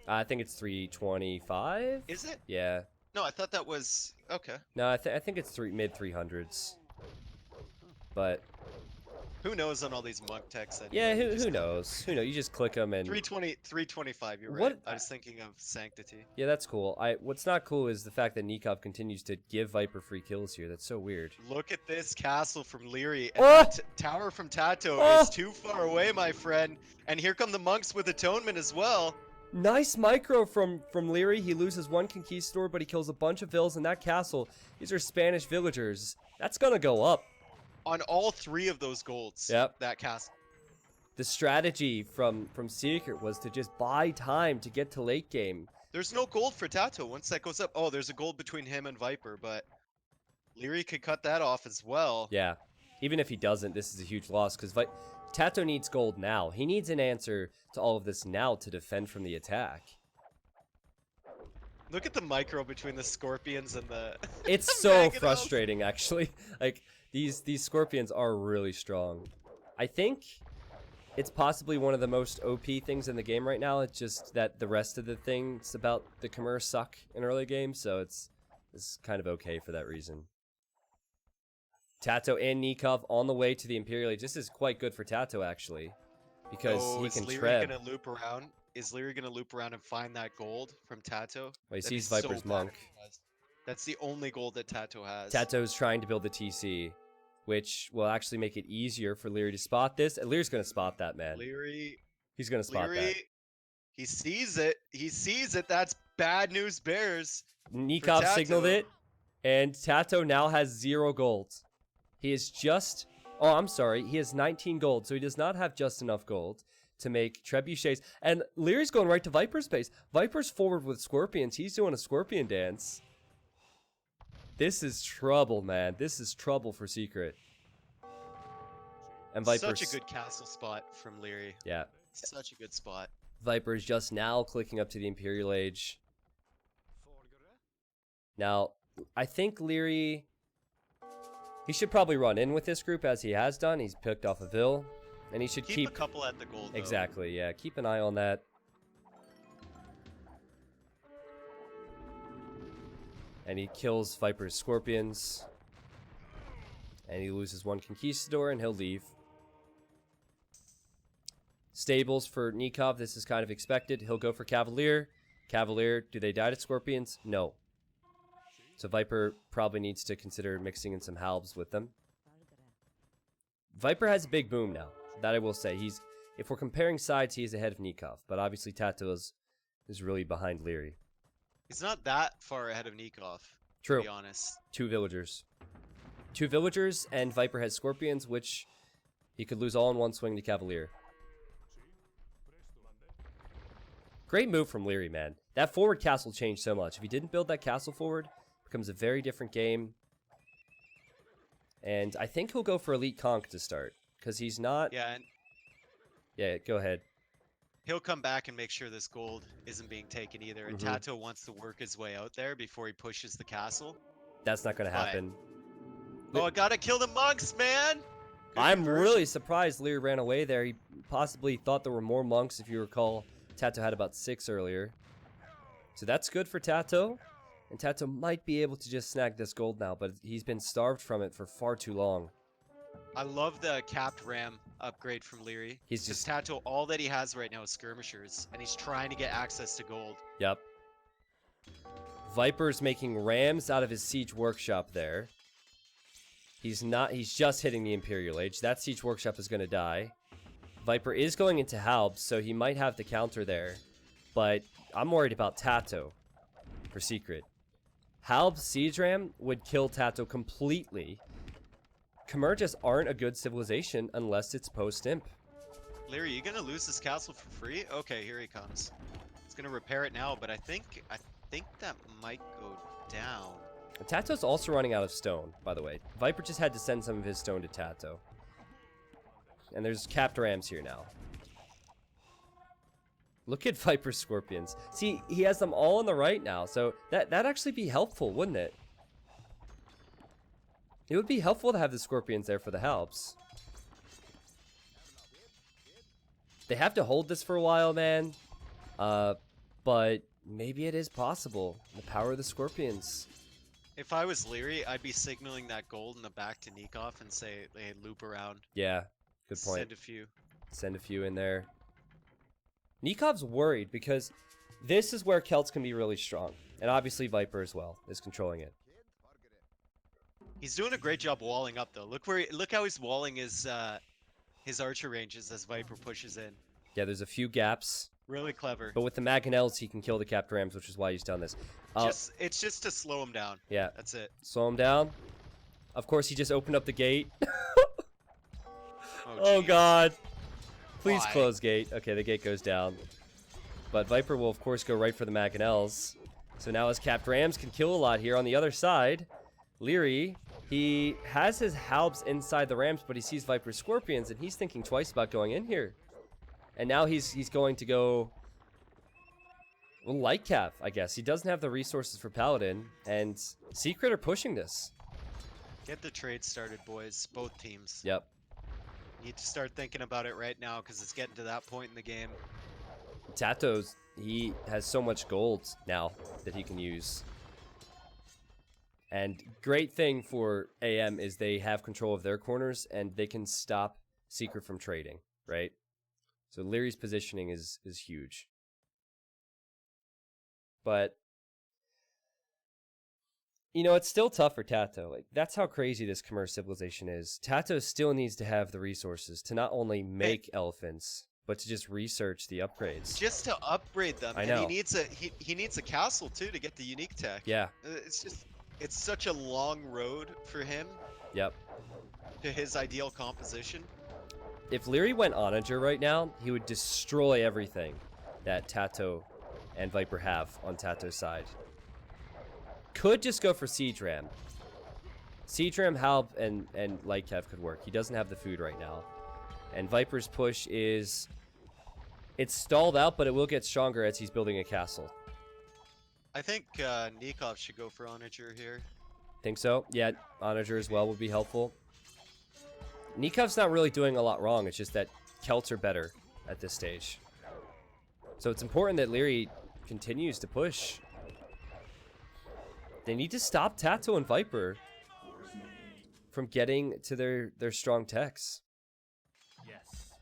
I think it's 325. Is it? Yeah. No, I thought that was okay. No, I think it's mid 300s. But who knows on all these monk techs anyway? Yeah, who knows? Who knows? You just click them and 325. You're right. I was thinking of Sanctity. Yeah, that's cool. What's not cool is the fact that Nikov continues to give Viper free kills here. That's so weird. Look at this castle from Leary, and that tower from Tato is too far away, my friend. And here come the monks with atonement as well. Nice micro from Leary. He loses one conquistador, but he kills a bunch of vills in that castle. These are Spanish villagers. That's gonna go up. On all 3 of those golds. Yep. That castle. The strategy from Secret was to just buy time to get to late game. There's no gold for Tato once that goes up. Oh, there's a gold between him and Viper, but Leary could cut that off as well. Yeah. Even if he doesn't, this is a huge loss because Tato needs gold now. He needs an answer to all of this now to defend from the attack. Look at the micro between the Scorpions and the... It's so frustrating, actually. Like, these Scorpions are really strong. I think it's possibly one of the most OP things in the game right now. It's just that the rest of the things about the Khmer suck in early games, so it's kind of okay for that reason. Tato and Nikov on the way to the Imperial Age. This is quite good for Tato, actually, because he can tread. Gonna loop around? Is Leary gonna loop around and find that gold from Tato? Well, he sees Viper's monk. That's the only gold that Tato has. Tato's trying to build the TC, which will actually make it easier for Leary to spot this. And Leary's gonna spot that, man. He's gonna spot that. He sees it. He sees it. That's bad news bears. Nikov signaled it, and Tato now has 0 gold. He is just... Oh, I'm sorry. He has 19 gold, so he does not have just enough gold to make trebuchets. And Leary's going right to Viper's base. Viper's forward with Scorpions. He's doing a Scorpion dance. This is trouble, man. This is trouble for Secret. And Viper's... Such a good castle spot from Leary. Yeah. Such a good spot. Viper's just now clicking up to the Imperial Age. Now, I think Leary... He should probably run in with this group as he has done. He's picked off a Vil. And he should keep a couple at the gold, though. Exactly, yeah. Keep an eye on that. And he kills Viper's Scorpions. And he loses 1 Conquistador, and he'll leave. Stables for Nikov, this is kind of expected. He'll go for Cavalier. Cavalier, do they die to Scorpions? No. So Viper probably needs to consider mixing in some halves with them. Viper has a big boom now. That I will say. If we're comparing sides, he is ahead of Nikov. But obviously Tato is really behind Leary. He's not that far ahead of Nikov, True. to be honest. 2 villagers. 2 villagers, and Viper has Scorpions, which he could lose all in 1 swing to Cavalier. Great move from Leary, man. That forward castle changed so much. If he didn't build that castle forward, it becomes a very different game. And I think he'll go for Elite Conk to start. Because he's not... Yeah, go ahead. He'll come back and make sure this gold isn't being taken either. And Tato wants to work his way out there before he pushes the castle. That's not going to happen. Oh, I gotta kill the monks, man! I'm really surprised Leary ran away there. He possibly thought there were more monks, if you recall. Tato had about 6 earlier. So that's good for Tato. And Tato might be able to just snag this gold now, but he's been starved from it for far too long. I love the capped ram upgrade from Leary. He's just... Tato, all that he has right now is skirmishers, and he's trying to get access to gold. Yep. Viper's making rams out of his siege workshop there. He's just hitting the Imperial Age. That siege workshop is going to die. Viper is going into Halbs, so he might have the counter there. But I'm worried about Tato for Secret. Halbs siege ram would kill Tato completely. Khmer just aren't a good civilization unless it's post-imp. Leary, you gonna lose this castle for free? Okay, here he comes. He's gonna repair it now, but I think that might go down. Tato's also running out of stone, by the way. Viper just had to send some of his stone to Tato. And there's capped rams here now. Look at Viper's Scorpions. See, he has them all on the right now, so that'd actually be helpful, wouldn't it? It would be helpful to have the Scorpions there for the helps. They have to hold this for a while, man. But maybe it is possible. The power of the Scorpions. If I was Leary, I'd be signaling that gold in the back to Nikov and say, hey, loop around. Yeah, good point. Send a few. Send a few in there. Nikov's worried because this is where Celts can be really strong. And obviously Viper as well is controlling it. He's doing a great job walling up though. Look how he's walling his archer ranges as Viper pushes in. Yeah, there's a few gaps. Really clever. But with the Mangonels, he can kill the Capped Rams, which is why he's done this. It's just to slow him down. Yeah. That's it. Slow him down. Of course, he just opened up the gate. Oh god. Please close gate. Okay, the gate goes down. But Viper will, of course, go right for the Mangonels. So now his Capped Rams can kill a lot here. On the other side, Leary, he has his Halbs inside the Rams, but he sees Viper's Scorpions, and he's thinking twice about going in here. And now he's going to go... Well, Light Cav, I guess. He doesn't have the resources for Paladin, and Secret are pushing this. Get the trade started, boys. Both teams. Yep. Need to start thinking about it right now, because it's getting to that point in the game. Tato's, he has so much gold now that he can use. And great thing for AM is they have control of their corners, and they can stop Secret from trading, right? So Leary's positioning is huge. But, you know, it's still tough for Tato. Like, that's how crazy this Khmer civilization is. Tato still needs to have the resources to not only make elephants, but to just research the upgrades. Just to upgrade them. I know. And he needs a castle too to get the unique tech. Yeah. It's such a long road for him. Yep. To his ideal composition. If Leary went Onager right now, he would destroy everything that Tato and Viper have on Tato's side. Could just go for Siege Ram. Siege Ram, Halb, and Light Cav could work. He doesn't have the food right now. And Viper's push is... It's stalled out, but it will get stronger as he's building a castle. I think Nikov should go for Onager here. Think so? Yeah, Onager as well would be helpful. Nikov's not really doing a lot wrong. It's just that Celts are better at this stage. So it's important that Leary continues to push. They need to stop Tato and Viper from getting to their strong techs. Yes.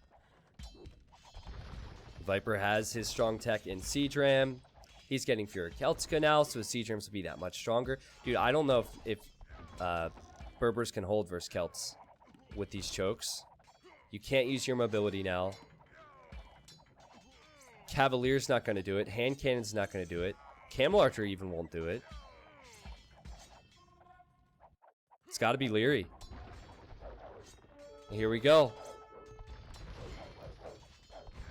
Viper has his strong tech in Siege Ram. He's getting Fury Celtica now, so his Siege Rams will be that much stronger. Dude, I don't know if Berbers can hold versus Celts with these chokes. You can't use your mobility now. Cavalier's not going to do it. Hand Cannon's not going to do it. Camel Archer even won't do it. It's got to be Leary. Here we go.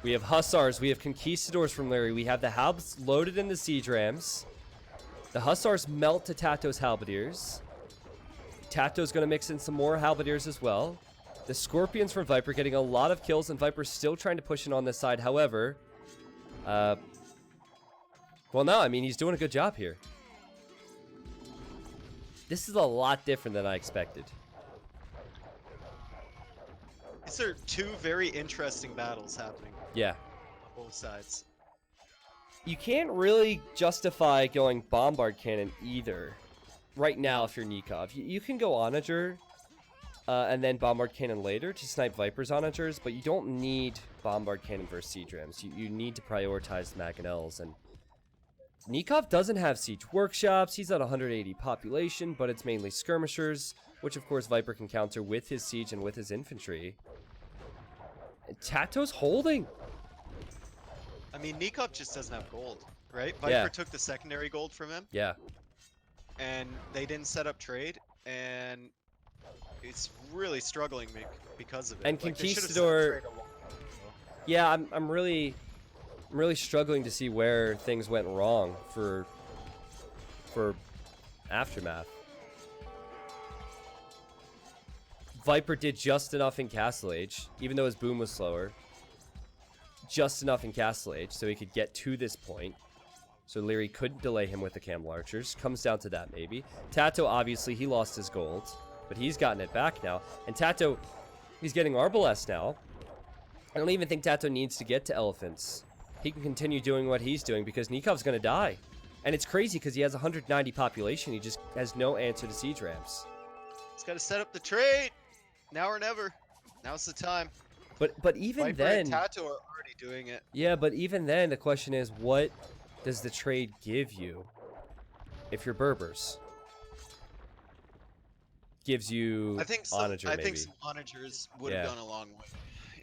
We have Hussars. We have Conquistadors from Leary. We have the Halbs loaded in the Siege Rams. The Hussars melt to Tato's Halberdiers. Tato's going to mix in some more Halberdiers as well. The Scorpions from Viper getting a lot of kills, and Viper's still trying to push in on this side. However, well, no, I mean, he's doing a good job here. This is a lot different than I expected. These are two very interesting battles happening. Yeah. On both sides. You can't really justify going Bombard Cannon either. Right now, if you're Nikov. You can go Onager and then Bombard Cannon later to snipe Viper's Onagers, but you don't need Bombard Cannon versus Siege Rams. You need to prioritize the Mangonels, and Nikov doesn't have Siege Workshops. He's at 180 population, but it's mainly Skirmishers, which of course Viper can counter with his Siege and with his Infantry. And Tato's holding. I mean, Nikov just doesn't have gold, right? Viper took the secondary gold from him. Yeah. And they didn't set up trade, and it's really struggling because of it. And like, Conquistador, yeah, I'm really struggling to see where things went wrong for Aftermath. Viper did just enough in Castle Age, even though his boom was slower. Just enough in Castle Age so he could get to this point. So Leary couldn't delay him with the Camel Archers. Comes down to that, maybe. Tato, obviously, he lost his gold, but he's gotten it back now. And Tato, he's getting Arbalest now. I don't even think Tato needs to get to Elephants he can continue doing what he's doing because Nikov's going to die. And it's crazy because he has 190 population. He just has no answer to siege ramps. He's got to set up the trade. Now or never. Now's the time. But even Viper then... and Tato are already doing it. Yeah, but even then, the question is, what does the trade give you if you're Berbers? Gives you Onager, maybe. I think some Onagers would have gone a long way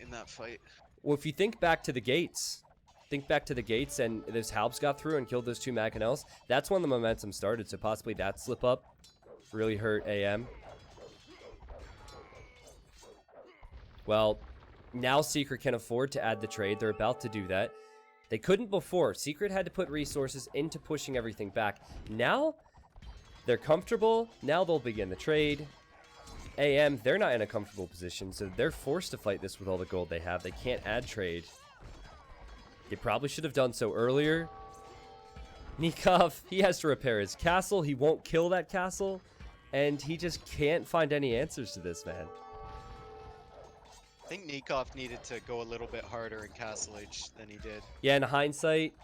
in that fight. Well, if you think back to the gates, and those Halbs got through and killed those 2 Machinels, that's when the momentum started, so possibly that slip up really hurt AM. Well, now Secret can afford to add the trade. They're about to do that. They couldn't before. Secret had to put resources into pushing everything back. Now, they're comfortable. Now they'll begin the trade. AM, they're not in a comfortable position, so they're forced to fight this with all the gold they have. They can't add trade. They probably should have done so earlier. Nikov, he has to repair his castle. He won't kill that castle. And he just can't find any answers to this, man. I think Nikov needed to go a little bit harder in Castle Age than he did. Yeah, in hindsight.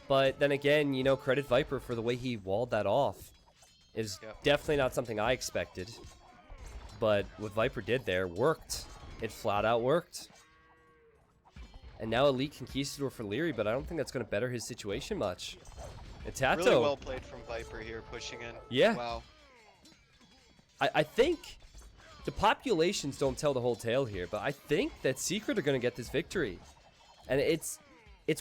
But then again, you know, credit Viper for the way he walled that off. It was definitely not something I expected. But what Viper did there worked. It flat out worked. And now Elite Conquistador for Leary, but I don't think that's going to better his situation much. And Tato... Really well played from Viper here, pushing in. Yeah. Wow. I think the populations don't tell the whole tale here, but I think that Secret are going to get this victory. And it's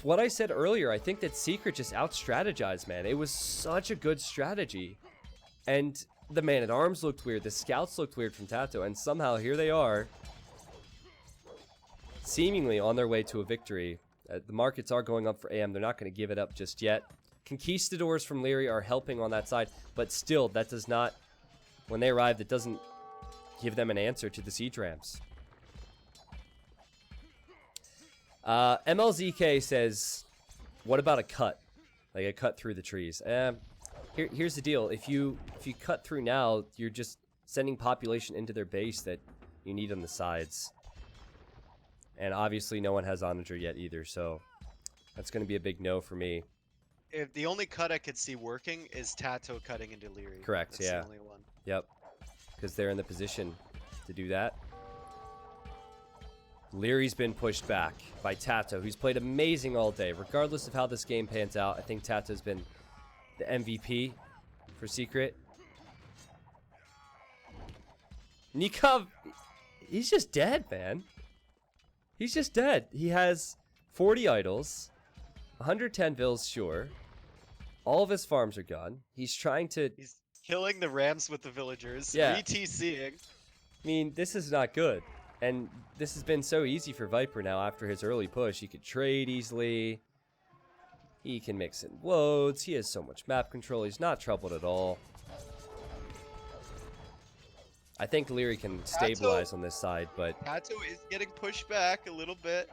what I said earlier. I think that Secret just out-strategized, man. It was such a good strategy. And the Man-at-Arms looked weird. The Scouts looked weird from Tato. And somehow, here they are, seemingly on their way to a victory. The markets are going up for AM. They're not going to give it up just yet. Conquistadors from Leary are helping on that side. But still, that does not... When they arrive, it doesn't give them an answer to the siege ramps. MLZK says, what about a cut? Like a cut through the trees. Here's the deal. If you cut through now, you're just sending population into their base that you need on the sides. And obviously no one has Onager yet either, so that's going to be a big no for me. If the only cut I could see working is Tato cutting into Leary. Correct, That's yeah. the only one. Yep. Because they're in the position to do that. Leary's been pushed back by Tato, who's played amazing all day. Regardless of how this game pans out, I think Tato's been the MVP for Secret. Nikov, he's just dead, man. He's just dead. He has 40 idols, 110 vills, sure. All of his farms are gone. He's trying to... He's killing the rams with the villagers. Yeah. VTCing. I mean, this is not good. And this has been so easy for Viper now after his early push. He could trade easily. He can mix in loads. He has so much map control. He's not troubled at all. I think Leary can stabilize on this side, but... Tato is getting pushed back a little bit.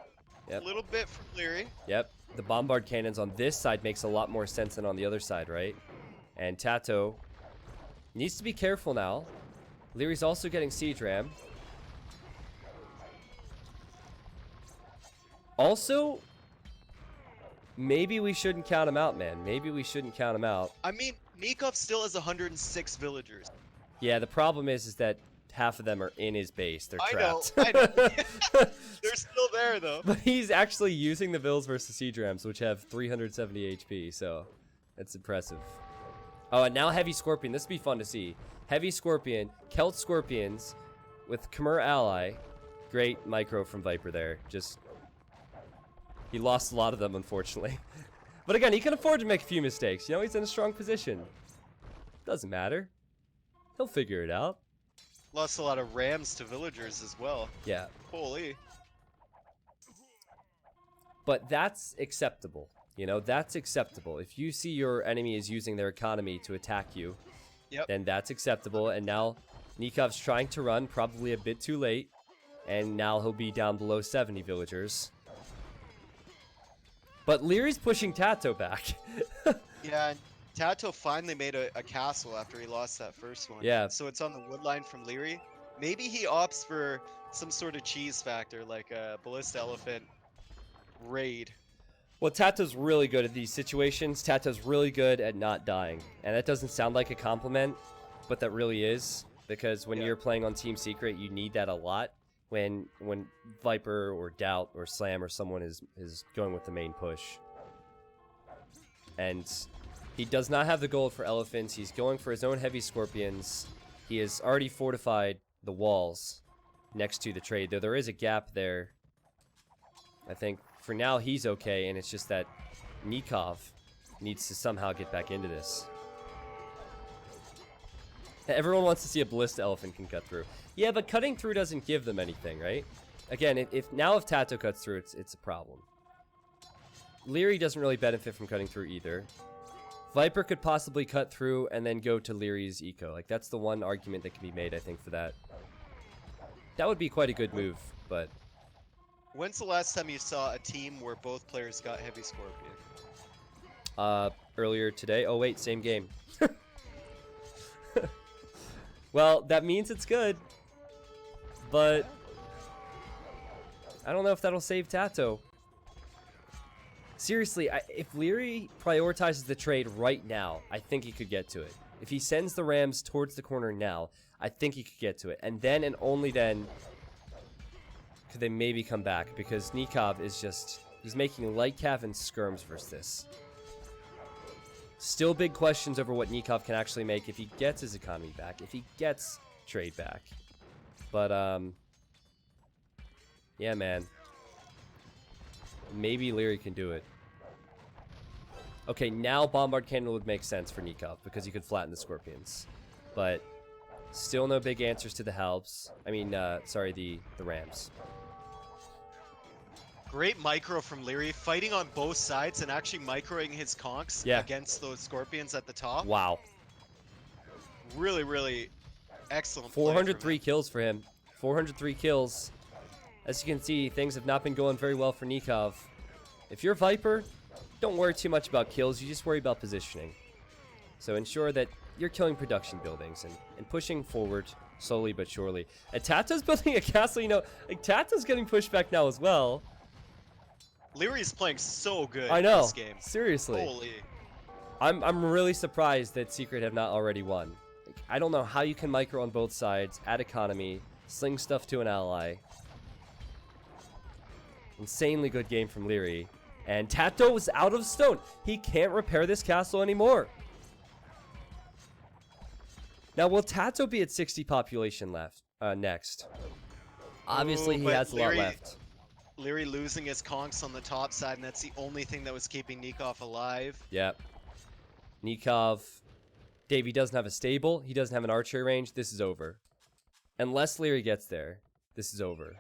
Yep. A little bit from Leary. Yep. The bombard cannons on this side makes a lot more sense than on the other side, right? And Tato needs to be careful now. Leary's also getting siege ram. Also, maybe we shouldn't count him out, man. Maybe we shouldn't count him out. I mean, Nikov still has 106 villagers. Yeah, the problem is that half of them are in his base. They're trapped. I know. They're still there, though. But he's actually using the vills versus siege rams, which have 370 HP, so that's impressive. Oh, and now Heavy Scorpion. This would be fun to see. Heavy Scorpion, Celt Scorpions with Khmer ally. Great micro from Viper there. Just... He lost a lot of them, unfortunately. But again, he can afford to make a few mistakes. You know, he's in a strong position. Doesn't matter. He'll figure it out. Lost a lot of rams to villagers as well. Yeah. Holy. But that's acceptable. You know, that's acceptable. If you see your enemy is using their economy to attack you, then that's acceptable. And now Nikov's trying to run, probably a bit too late. And now he'll be down below 70 villagers. But Leary's pushing Tato back. Yeah, and Tato finally made a castle after he lost that first one. Yeah. So it's on the wood line from Leary. Maybe he opts for some sort of cheese factor, like a Ballista Elephant raid. Well, Tato's really good at these situations. Tato's really good at not dying. And that doesn't sound like a compliment, but that really is. Because when you're playing on Team Secret, you need that a lot. When Viper or Doubt or Slam or someone is going with the main push. And he does not have the gold for elephants. He's going for his own heavy scorpions. He has already fortified the walls next to the trade, though there is a gap there. I think for now he's okay, and it's just that Nikov needs to somehow get back into this. Everyone wants to see a ballista elephant can cut through. Yeah, but cutting through doesn't give them anything, right? Again, if Tato cuts through, it's a problem. Leary doesn't really benefit from cutting through either. Viper could possibly cut through and then go to Leary's eco. Like, that's the one argument that can be made, I think, for that. That would be quite a good move, but... When's the last time you saw a team where both players got heavy scorpion? Earlier today. Oh, wait, same game. Well, that means it's good. But... I don't know if that'll save Tato. Seriously, if Leary prioritizes the trade right now, I think he could get to it. If he sends the Rams towards the corner now, I think he could get to it. And then and only then could they maybe come back. Because Nikov is just... He's making light cav and skirms versus this. Still big questions over what Nikov can actually make if he gets his economy back. If he gets trade back. But, yeah, man. Maybe Leary can do it. Okay, now Bombard Cannon would make sense for Nikov because he could flatten the Scorpions. But still no big answers to the helps. I mean, sorry, the Rams. Great micro from Leary, fighting on both sides and actually microing his conks against those Scorpions at the top. Wow. Really, really excellent. 403 kills for him. 403 kills. As you can see, things have not been going very well for Nikov. If you're Viper, don't worry too much about kills, you just worry about positioning. So ensure that you're killing production buildings and pushing forward slowly but surely. And Tato's building a castle, you know, like Tato's getting pushed back now as well. Leary's playing so good I know, in this game. Seriously. Holy. I'm really surprised that Secret have not already won. Like, I don't know how you can micro on both sides, add economy, sling stuff to an ally. Insanely good game from Leary. And Tato was out of stone. He can't repair this castle anymore. Now, will Tato be at 60 population left next? Obviously, he has a lot left. Leary losing his conks on the top side, and that's the only thing that was keeping Nikov alive. Yep. Nikov. Davey doesn't have a stable. He doesn't have an archery range. This is over. Unless Leary gets there, this is over.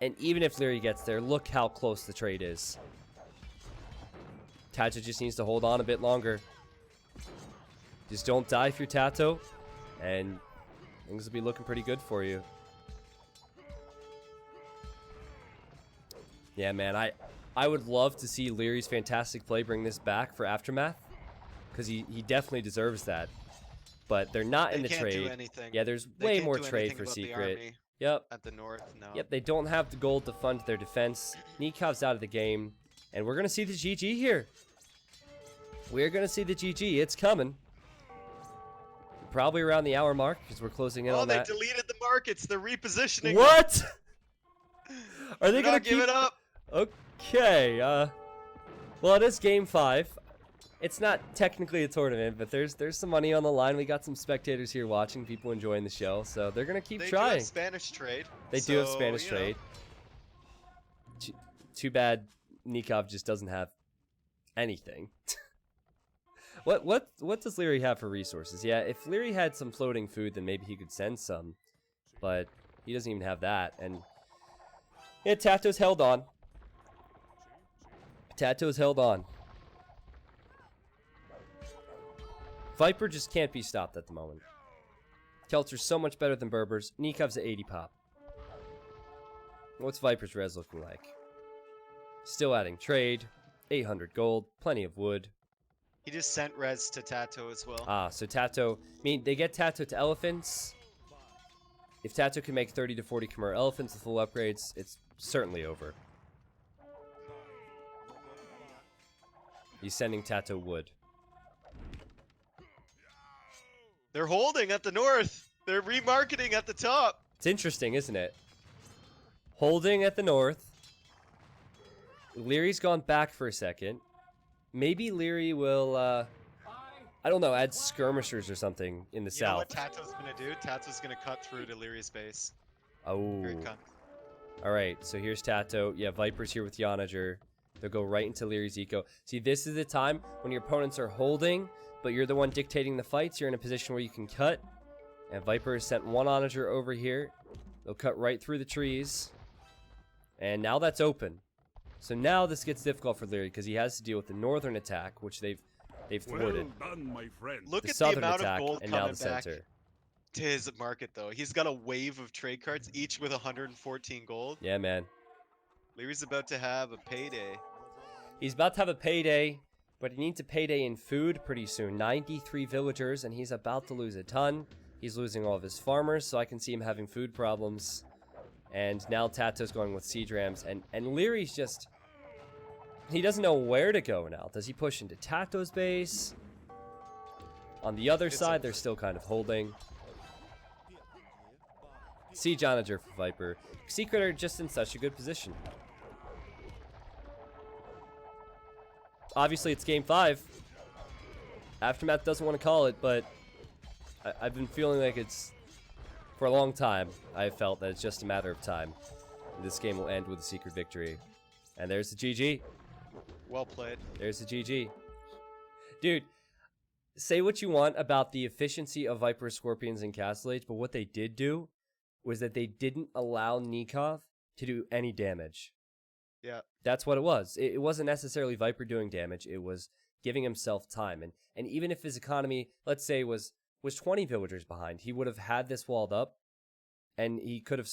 And even if Leary gets there, look how close the trade is. Tato just needs to hold on a bit longer. Just don't die if you're Tato, and things will be looking pretty good for you. Yeah, man, I would love to see Leary's fantastic play bring this back for Aftermath, because he definitely deserves that. But they're not in the trade. They can't do anything. Yeah, there's way more trade for Secret. Yep. At the north, no. Yep, they don't have the gold to fund their defense. Nikov's out of the game, and we're gonna see the GG here. We're gonna see the GG. It's coming. Probably around the hour mark, because we're closing in on that. Oh, they deleted the markets. They're repositioning. What? Are they gonna give it up? Okay. Well, it is game 5. It's not technically a tournament, but there's some money on the line. We got some spectators here watching, people enjoying the show, so they're gonna keep trying. They do have Spanish trade. They do have Spanish trade. Too bad Nikov just doesn't have anything. What does Leary have for resources? Yeah, if Leary had some floating food, then maybe he could send some, but he doesn't even have that. And yeah, Tato's held on. Tato's held on. Viper just can't be stopped at the moment. Kelter's so much better than Berber's. Nikov's at 80 pop. What's Viper's res looking like? Still adding trade. 800 gold. Plenty of wood. He just sent res to Tato as well. Ah, so Tato... I mean, they get Tato to elephants. If Tato can make 30 to 40 Khmer elephants with full upgrades, it's certainly over. He's sending Tato wood. They're holding at the north. They're remarketing at the top. It's interesting, isn't it? Holding at the north. Leary's gone back for a second. Maybe Leary will, I don't know, add skirmishers or something in the south. You know what Tato's gonna do? Tato's gonna cut through to Leary's base. Oh. Here it comes. Alright, so here's Tato. Yeah, Viper's here with Yanager. They'll go right into Leary's eco. See, this is the time when your opponents are holding, but you're the one dictating the fights. You're in a position where you can cut. And Viper has sent one onager over here. They'll cut right through the trees. And now that's open. So now this gets difficult for Leary because he has to deal with the northern attack, which they've thwarted. Well done, my friend. Look The at the southern amount attack, of gold and now coming the back center. to his market, though. He's got a wave of trade cards, each with 114 gold. Yeah, man. Leary's about to have a payday. He's about to have a payday, but he needs a payday in food pretty soon. 93 villagers, and he's about to lose a ton. He's losing all of his farmers, so I can see him having food problems. And now Tato's going with siege rams, and Leary's just... He doesn't know where to go now. Does he push into Tato's base? On the other side, they're still kind of holding. Siege onager for Viper. Secret are just in such a good position. Obviously, it's game 5. Aftermath doesn't want to call it, but I've been feeling like it's... For a long time, I've felt that it's just a matter of time. This game will end with a secret victory. And there's the GG. Well played. There's the GG. Dude, say what you want about the efficiency of Viper, Scorpions, and Castle Age, but what they did do was that they didn't allow Nikov to do any damage. Yeah. That's what it was. It wasn't necessarily Viper doing damage. It was giving himself time. And even if his economy, let's say, was 20 villagers behind, he would have had this walled up, and he could have...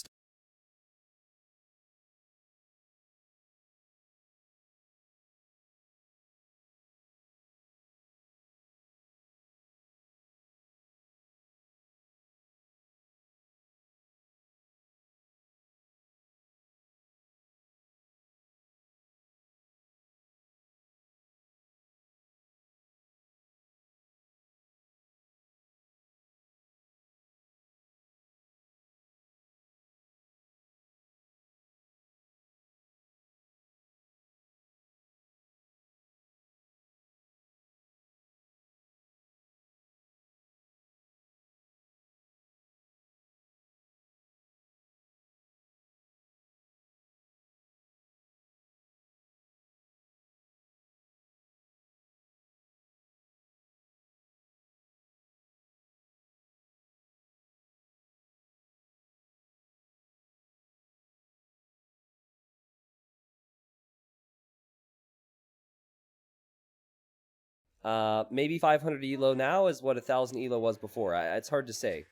Maybe 500 elo now is what 1,000 elo was before. It's hard to say.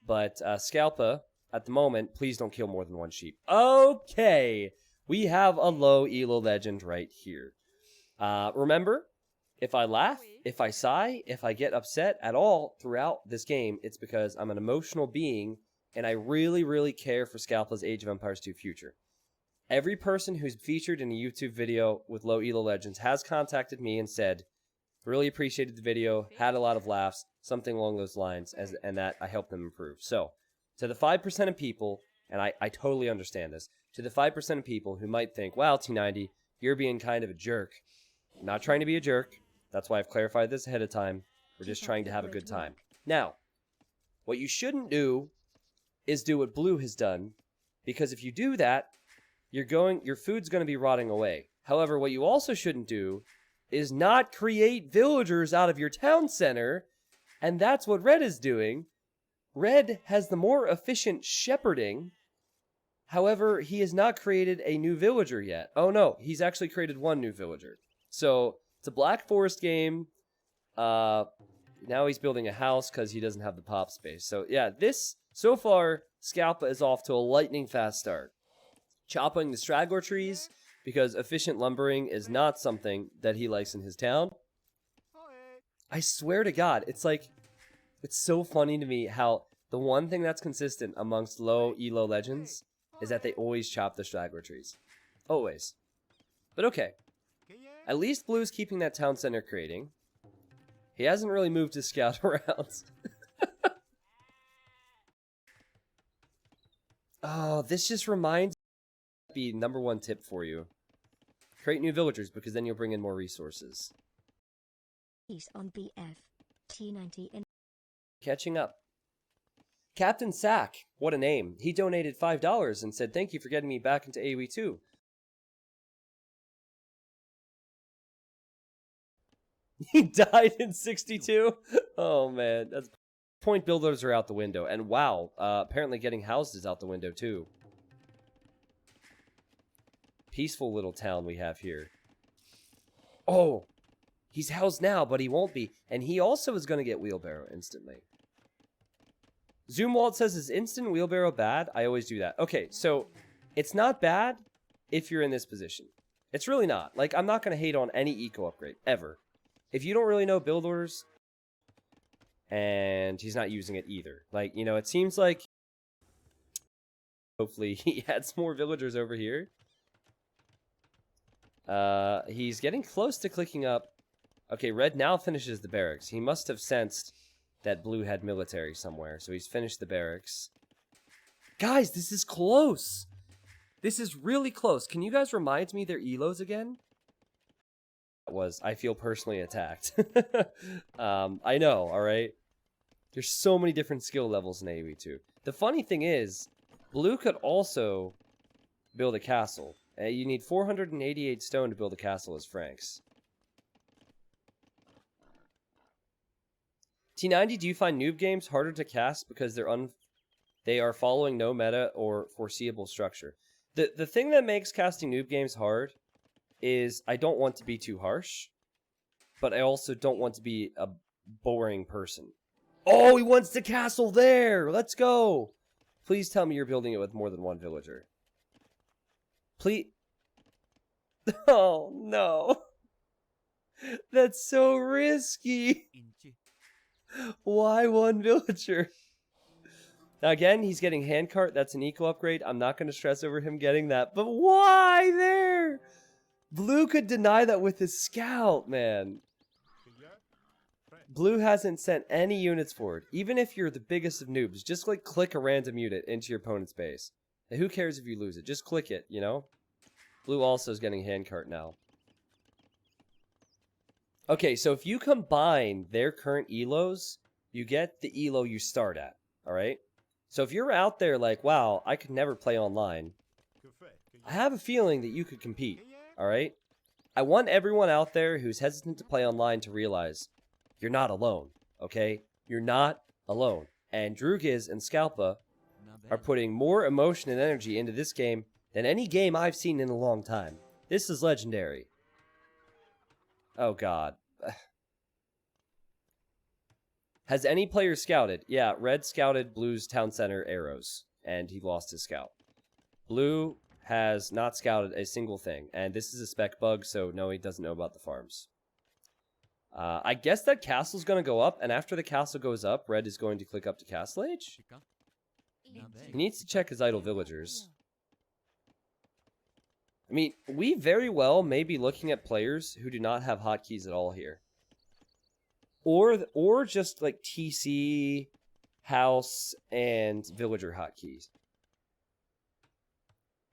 But Scalpa, at the moment, please don't kill more than one sheep. Okay, we have a low elo legend right here. Remember, if I laugh, if I sigh, if I get upset at all throughout this game, it's because I'm an emotional being, and I really, really care for Scalpa's Age of Empires 2 future. Every person who's featured in a YouTube video with low elo legends has contacted me and said, really appreciated the video, had a lot of laughs, something along those lines, and that I helped them improve. So, to the 5% of people, and I totally understand this, to the 5% of people who might think, wow, T90, you're being kind of a jerk. I'm not trying to be a jerk. That's why I've clarified this ahead of time. We're just trying to have a good time. Now, what you shouldn't do is do what Blue has done, because if you do that, your food's going to be rotting away. However, what you also shouldn't do is not create villagers out of your town center, and that's what Red is doing. Red has the more efficient shepherding. However, he has not created a new villager yet. Oh no, he's actually created one new villager. So, it's a Black Forest game. Now he's building a house because he doesn't have the pop space. So yeah, so far, Scalpa is off to a lightning fast start. Chopping the straggler trees, because efficient lumbering is not something that he likes in his town. I swear to God, it's so funny to me how the one thing that's consistent amongst low elo legends is that they always chop the straggler trees. Always. But okay. At least Blue's keeping that town center creating. He hasn't really moved his scout around. Oh, this just reminds me, number one tip for you. Create new villagers, because then you'll bring in more resources. He's on BF. T90 in. Catching up. Captain Sack, what a name. He donated $5 and said, thank you for getting me back into AoE 2. He died in 62? Oh man, that's... Point builders are out the window, and wow, apparently getting housed is out the window too. Peaceful little town we have here. Oh, he's housed now, but he won't be, and he also is going to get wheelbarrow instantly. Zoomwalt says, is instant wheelbarrow bad? I always do that. Okay, so it's not bad if you're in this position. It's really not. Like, I'm not going to hate on any eco upgrade, ever. If you don't really know build orders, and he's not using it either. Like, you know, it seems like hopefully he adds more villagers over here. He's getting close to clicking up. Okay, red now finishes the barracks. He must have sensed that blue had military somewhere, so he's finished the barracks. Guys, this is close. This is really close. Can you guys remind me their elos again? I feel personally attacked. I know, alright? There's so many different skill levels in AoE 2. The funny thing is, blue could also build a castle. You need 488 stone to build a castle as Franks. T90, do you find noob games harder to cast because they are following no meta or foreseeable structure? The thing that makes casting noob games hard is I don't want to be too harsh, but I also don't want to be a boring person. Oh, he wants the castle there! Let's go! Please tell me you're building it with more than one villager. Please. Oh, no. That's so risky. Why one villager? Now again, he's getting handcart. That's an eco upgrade. I'm not going to stress over him getting that. But why there? Blue could deny that with his scout, man. Blue hasn't sent any units forward. Even if you're the biggest of noobs, just like click a random unit into your opponent's base. And who cares if you lose it? Just click it, you know? Blue also is getting handcart now. Okay, so if you combine their current elos, you get the elo you start at, alright? So if you're out there like, wow, I could never play online, I have a feeling that you could compete, alright? I want everyone out there who's hesitant to play online to realize you're not alone, okay? You're not alone. And Drugiz and Scalpa are putting more emotion and energy into this game than any game I've seen in a long time. This is legendary. Oh god. Has any player scouted? Yeah, red scouted Blue's town center arrows, and he lost his scout. Blue has not scouted a single thing, and this is a spec bug, so no, he doesn't know about the farms. I guess that castle's going to go up, and after the castle goes up, red is going to click up to Castle Age. He needs to check his idle villagers. I mean, we very well may be looking at players who do not have hotkeys at all here. Or just like TC, house, and villager hotkeys.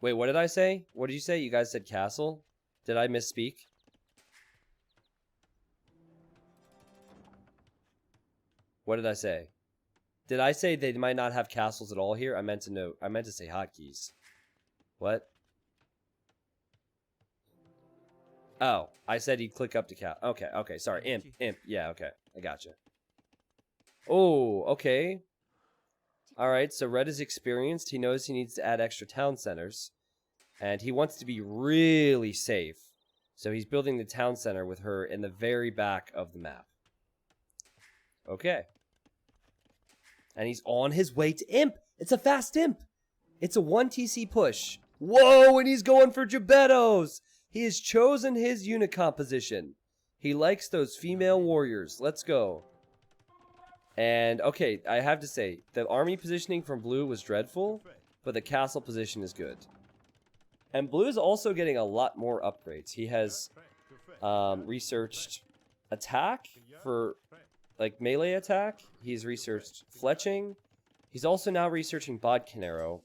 Wait, what did I say? What did you say? You guys said castle? Did I misspeak? What did I say? Did I say they might not have castles at all here? I meant to say hotkeys. What? Oh, I said he'd click up to cat. Okay, sorry. Imp. Yeah, okay. I gotcha. Oh, okay. Alright, so red is experienced. He knows he needs to add extra town centers. And he wants to be really safe. So he's building the town center with her in the very back of the map. Okay. And he's on his way to imp. It's a fast imp. It's a 1 TC push. Whoa, and he's going for Gebettos. He has chosen his unit composition. He likes those female warriors. Let's go. And, okay, I have to say, the army positioning from blue was dreadful, but the castle position is good. And blue is also getting a lot more upgrades. He has researched attack for like melee attack. He's researched fletching. He's also now researching Bodcanero,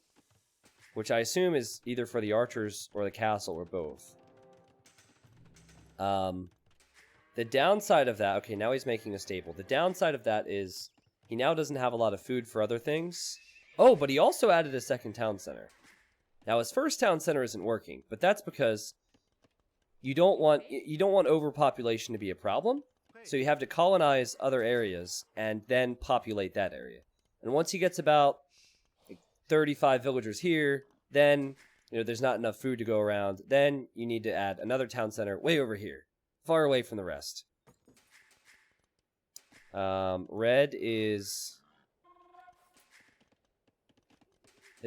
which I assume is either for the archers or the castle or both. The downside of that, okay, now he's making a stable. The downside of that is he now doesn't have a lot of food for other things. Oh, but he also added a second town center. Now his first town center isn't working, but that's because you don't want overpopulation to be a problem. So you have to colonize other areas and then populate that area. And once he gets about 35 villagers here, then there's not enough food to go around. Then you need to add another town center way over here, far away from the rest. Red is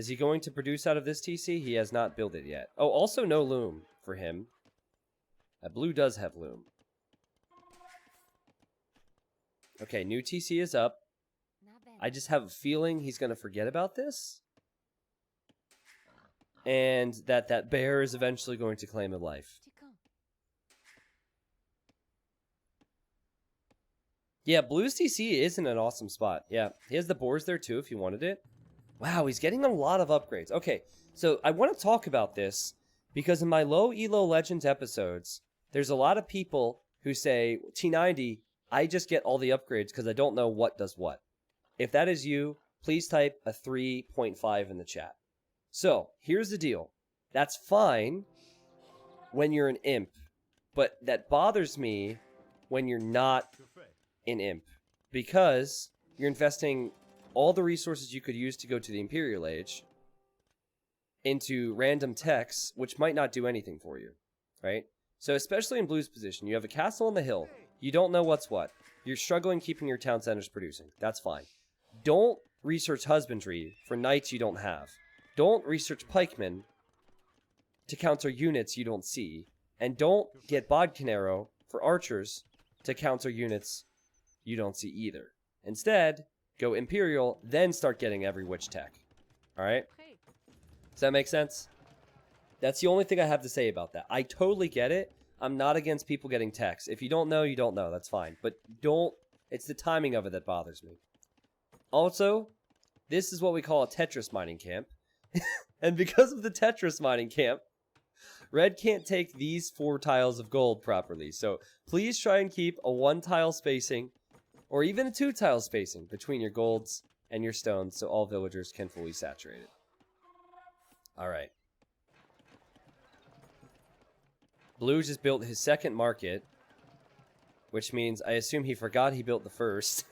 he going to produce out of this TC? He has not built it yet. Oh, also no loom for him. Blue does have loom. Okay, new TC is up. I just have a feeling he's going to forget about this. And that bear is eventually going to claim a life. Yeah, Blue's TC is in an awesome spot. Yeah, he has the boars there too if you wanted it. Wow, he's getting a lot of upgrades. Okay, so I want to talk about this because in my low elo legends episodes, there's a lot of people who say, T90, I just get all the upgrades because I don't know what does what. If that is you, please type a 3.5 in the chat. So, here's the deal. That's fine when you're an imp, but that bothers me when you're not an imp because you're investing all the resources you could use to go to the Imperial Age into random techs, which might not do anything for you, right? So especially in Blue's position, you have a castle on the hill. You don't know what's what. You're struggling keeping your town centers producing. That's fine. Don't research husbandry for knights you don't have. Don't research pikemen to counter units you don't see. And don't get Bodcanero for archers to counter units you don't see either. Instead, go Imperial, then start getting every witch tech. Alright? Does that make sense? That's the only thing I have to say about that. I totally get it. I'm not against people getting techs. If you don't know, you don't know. That's fine. But don't... It's the timing of it that bothers me. Also, this is what we call a Tetris mining camp. And because of the Tetris mining camp, Red can't take these 4 tiles of gold properly. So please try and keep a 1-tile spacing or even a 2-tile spacing between your golds and your stones so all villagers can fully saturate it. Alright. Blue just built his second market, which means I assume he forgot he built the first.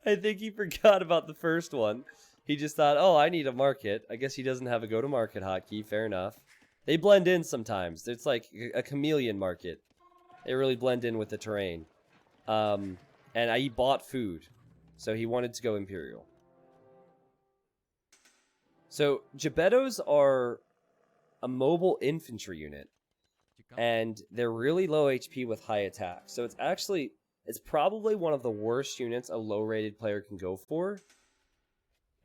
I think he forgot about the first one. He just thought, oh, I need a market. I guess he doesn't have a go to market hotkey. Fair enough. They blend in sometimes. It's like a chameleon market. They really blend in with the terrain. And he bought food. So he wanted to go Imperial. So Gebettos are a mobile infantry unit. And they're really low HP with high attack. So it's probably one of the worst units a low rated player can go for.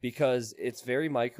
Because it's very micro